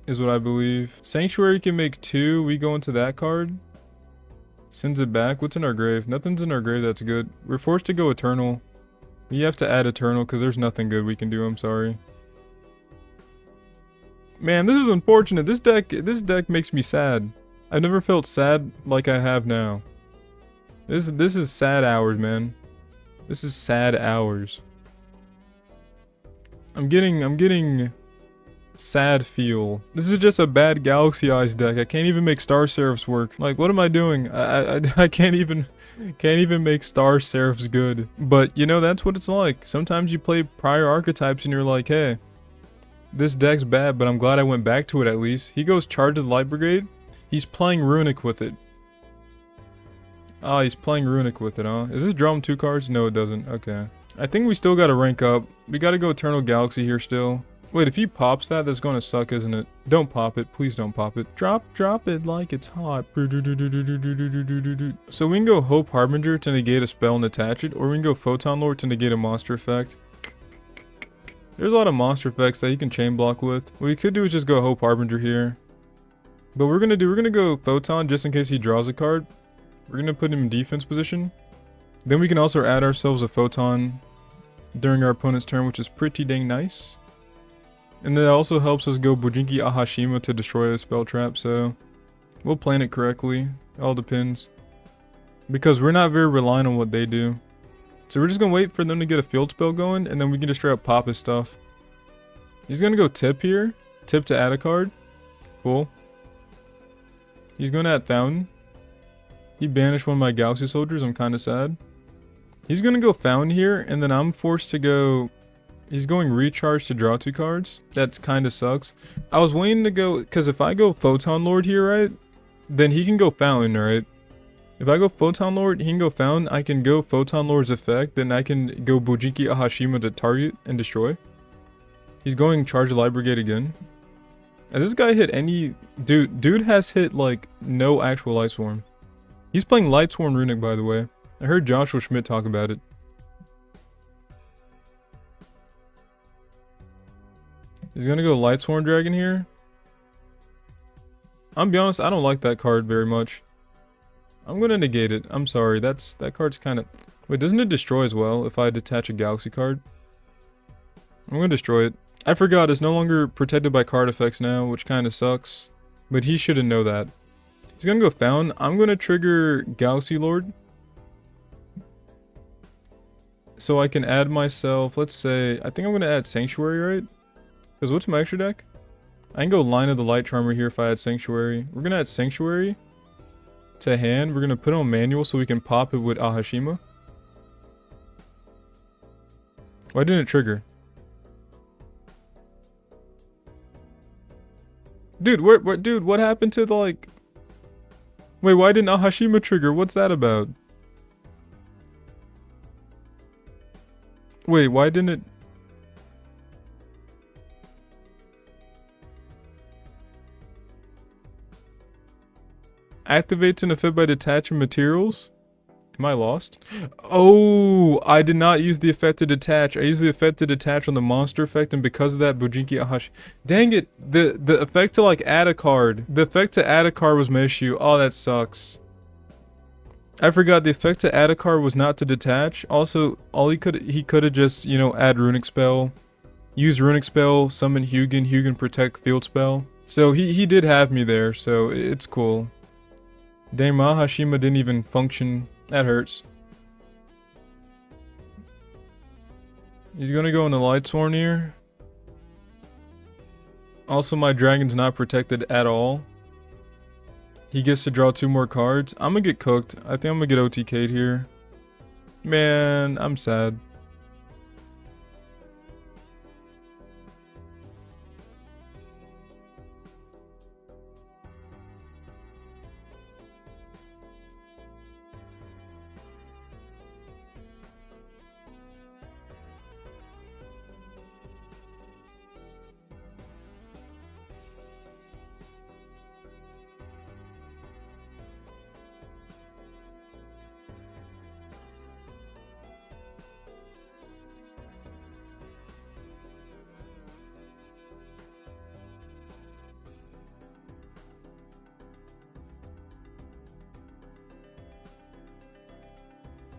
S1: is what I believe. Sanctuary can make 2, we go into that card. Sends it back. What's in our grave? Nothing's in our grave that's good. We're forced to go Eternal. We have to add Eternal because there's nothing good we can do, I'm sorry. Man, this is unfortunate. This deck makes me sad. I've never felt sad like I have now. This is sad hours, man. This is sad hours. I'm getting sad feel. This is just a bad Galaxy Eyes deck. I can't even make Star Seraphs work. Like, what am I doing? I can't even make Star Seraphs good. But you know, that's what it's like. Sometimes you play prior archetypes and you're like, hey, this deck's bad, but I'm glad I went back to it at least. He goes Charge of the Light Brigade. He's playing Runic with it. Ah, he's playing Runic with it, huh? Does this draw him 2 cards? No, it doesn't. Okay. I think we still gotta rank up. We gotta go Eternal Galaxy here still. Wait, if he pops that, that's gonna suck, isn't it? Don't pop it. Please don't pop it. Drop it like it's hot. So we can go Hope Harbinger to negate a spell and attach it, or we can go Photon Lord to negate a monster effect. There's a lot of monster effects that you can chain block with. What we could do is just go Hope Harbinger here. But we're gonna go Photon just in case he draws a card. We're gonna put him in defense position. Then we can also add ourselves a Photon during our opponent's turn, which is pretty dang nice. And that also helps us go Bujinki Ahashima to destroy a spell trap, so we'll plan it correctly. It all depends. Because we're not very reliant on what they do. So we're just gonna wait for them to get a field spell going, and then we can just straight up pop his stuff. He's gonna go tip here. Tip to add a card. Cool. He's gonna add Fountain. He banished one of my Galaxy Soldiers, I'm kinda sad. He's gonna go Fountain here, and then I'm forced to go... He's going Recharge to draw 2 cards. That's kinda sucks. I was waiting to go... Because if I go Photon Lord here, right? Then he can go Fountain, right? If I go Photon Lord, he can go Fountain. I can go Photon Lord's effect. Then I can go Bujinki Ahashima to target and destroy. He's going Charge the Light Brigade again. Has this guy hit any... Dude has hit, like, no actual Light Swarm. He's playing Light Swarm Runic, by the way. I heard Joshua Schmidt talk about it. He's gonna go Light Sworn Dragon here. I'm be honest, I don't like that card very much. I'm gonna negate it. I'm sorry, that card's kinda... Wait, doesn't it destroy as well if I detach a Galaxy card? I'm gonna destroy it. I forgot, it's no longer protected by card effects now, which kinda sucks. But he shouldn't know that. He's gonna go Fountain. I'm gonna trigger Galaxy Lord. So I can add myself, let's say, I think I'm gonna add Sanctuary, right? Because what's my extra deck? I can go Line of the Light Charmer here if I add Sanctuary. We're gonna add Sanctuary to hand. We're gonna put on Manual so we can pop it with Ahashima. Why didn't it trigger? Dude, what happened to the, like... Wait, why didn't Ahashima trigger? What's that about? Wait, why didn't it... Activates an effect by detaching materials? Am I lost? Oh, I did not use the effect to detach. I used the effect to detach on the monster effect, and because of that, Bujinki Ahash... Dang it! The effect to, like, add a card. The effect to add a card was my issue. Oh, that sucks. I forgot the effect to add a card was not to detach. Also, he could have just, you know, add Runic Spell. Use Runic Spell, summon Hugin protect field spell. So he did have me there, so it's cool. Dang, Mahashima didn't even function. That hurts. He's gonna go in the Light Sworn here. Also, my dragon's not protected at all. He gets to draw 2 more cards. I'm gonna get cooked. I think I'm gonna get OTK'd here. Man, I'm sad.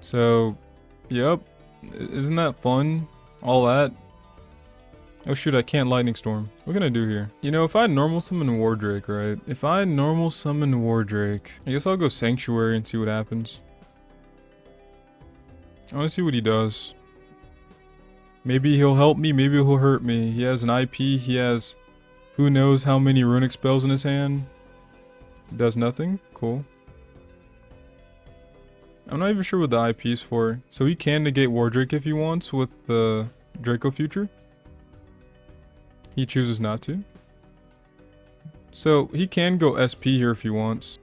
S1: So, yep. Isn't that fun? All that. Oh shoot, I can't lightning storm. What can I do here? You know, if I normal summon Wardrake, right? If I normal summon Wardrake, I guess I'll go Sanctuary and see what happens. I want to see what he does. Maybe he'll help me, maybe he'll hurt me. He has an IP, he has who knows how many runic spells in his hand. Does nothing. Cool. I'm not even sure what the IP is for. So he can negate Wardrake if he wants with the Draco Future. He chooses not to. So he can go SP here if he wants.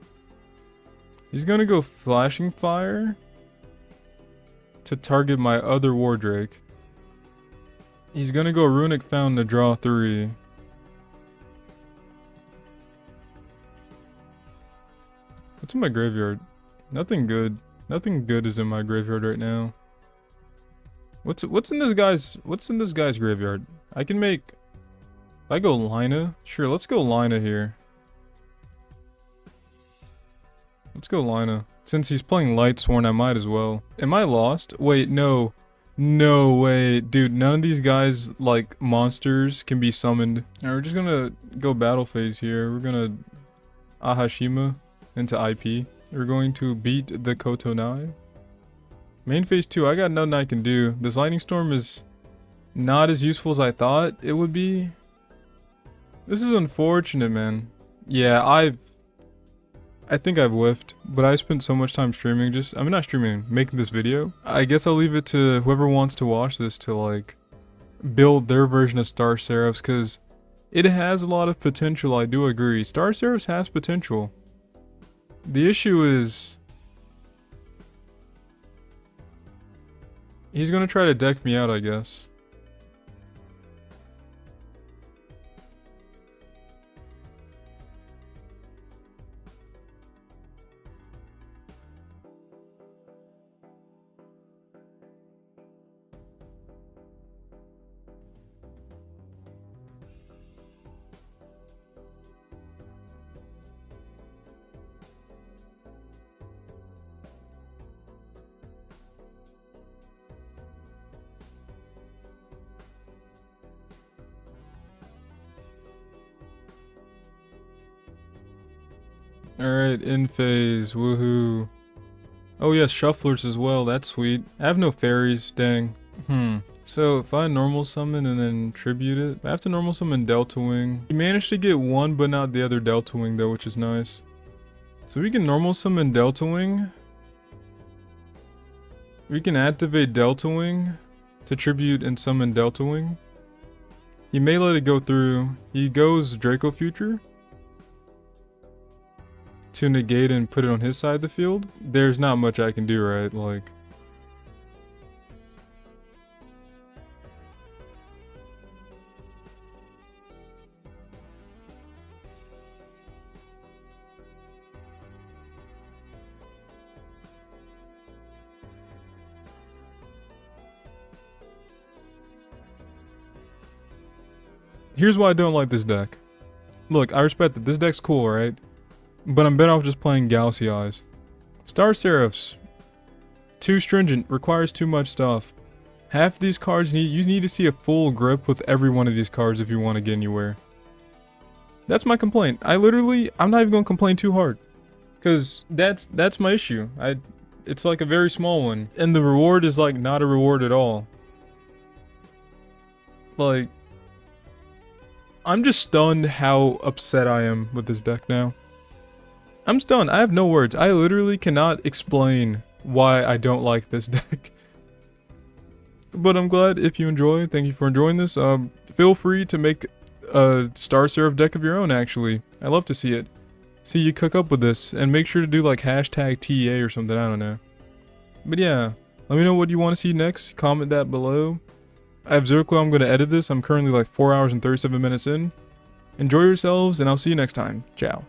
S1: He's gonna go Flashing Fire to target my other Wardrake. He's gonna go Runic Fountain to draw 3. What's in my graveyard? Nothing good. Nothing good is in my graveyard right now. What's in this guy's graveyard? I can make. If I go Lina, sure. Let's go Lina here. Let's go Lina. Since he's playing Lightsworn, I might as well. Am I lost? Wait, no. No way. Dude, none of these guys, like, monsters can be summoned. Alright, we're just gonna go battle phase here. We're gonna Ahashima into IP. We're going to beat the Kotonai. Main phase 2, I got nothing I can do. This Lightning Storm is not as useful as I thought it would be. This is unfortunate, man. Yeah, I think I've whiffed, but I spent so much time streaming not streaming, making this video. I guess I'll leave it to whoever wants to watch this to like build their version of Star Seraphs, because it has a lot of potential, I do agree. Star Seraphs has potential. The issue is he's gonna try to deck me out, I guess. Alright, in phase, woohoo. Oh yes, shufflers as well, that's sweet. I have no fairies, dang. So if I normal summon and then tribute it, I have to normal summon Delta Wing. We managed to get one but not the other Delta Wing though, which is nice. So we can normal summon Delta Wing. We can activate Delta Wing to tribute and summon Delta Wing. He may let it go through. He goes Draco Future to negate and put it on his side of the field. There's not much I can do, right? Like, here's why I don't like this deck. Look, I respect that this deck's cool, right? But I'm better off just playing Galaxy Eyes. Star Seraphs, too stringent, requires too much stuff. Half these cards you need to see a full grip with every one of these cards if you want to get anywhere. That's my complaint. I'm not even gonna complain too hard, cause that's my issue. It's like a very small one, and the reward is like not a reward at all. Like, I'm just stunned how upset I am with this deck now. I'm stunned. I have no words. I literally cannot explain why I don't like this deck. But I'm glad if you enjoy. Thank you for enjoying this. Feel free to make a Star Seraph deck of your own, actually. I love to see it. See you cook up with this. And make sure to do like hashtag TEA or something. I don't know. But yeah. Let me know what you want to see next. Comment that below. I have zero clue I'm going to edit this. I'm currently like 4 hours and 37 minutes in. Enjoy yourselves, and I'll see you next time. Ciao.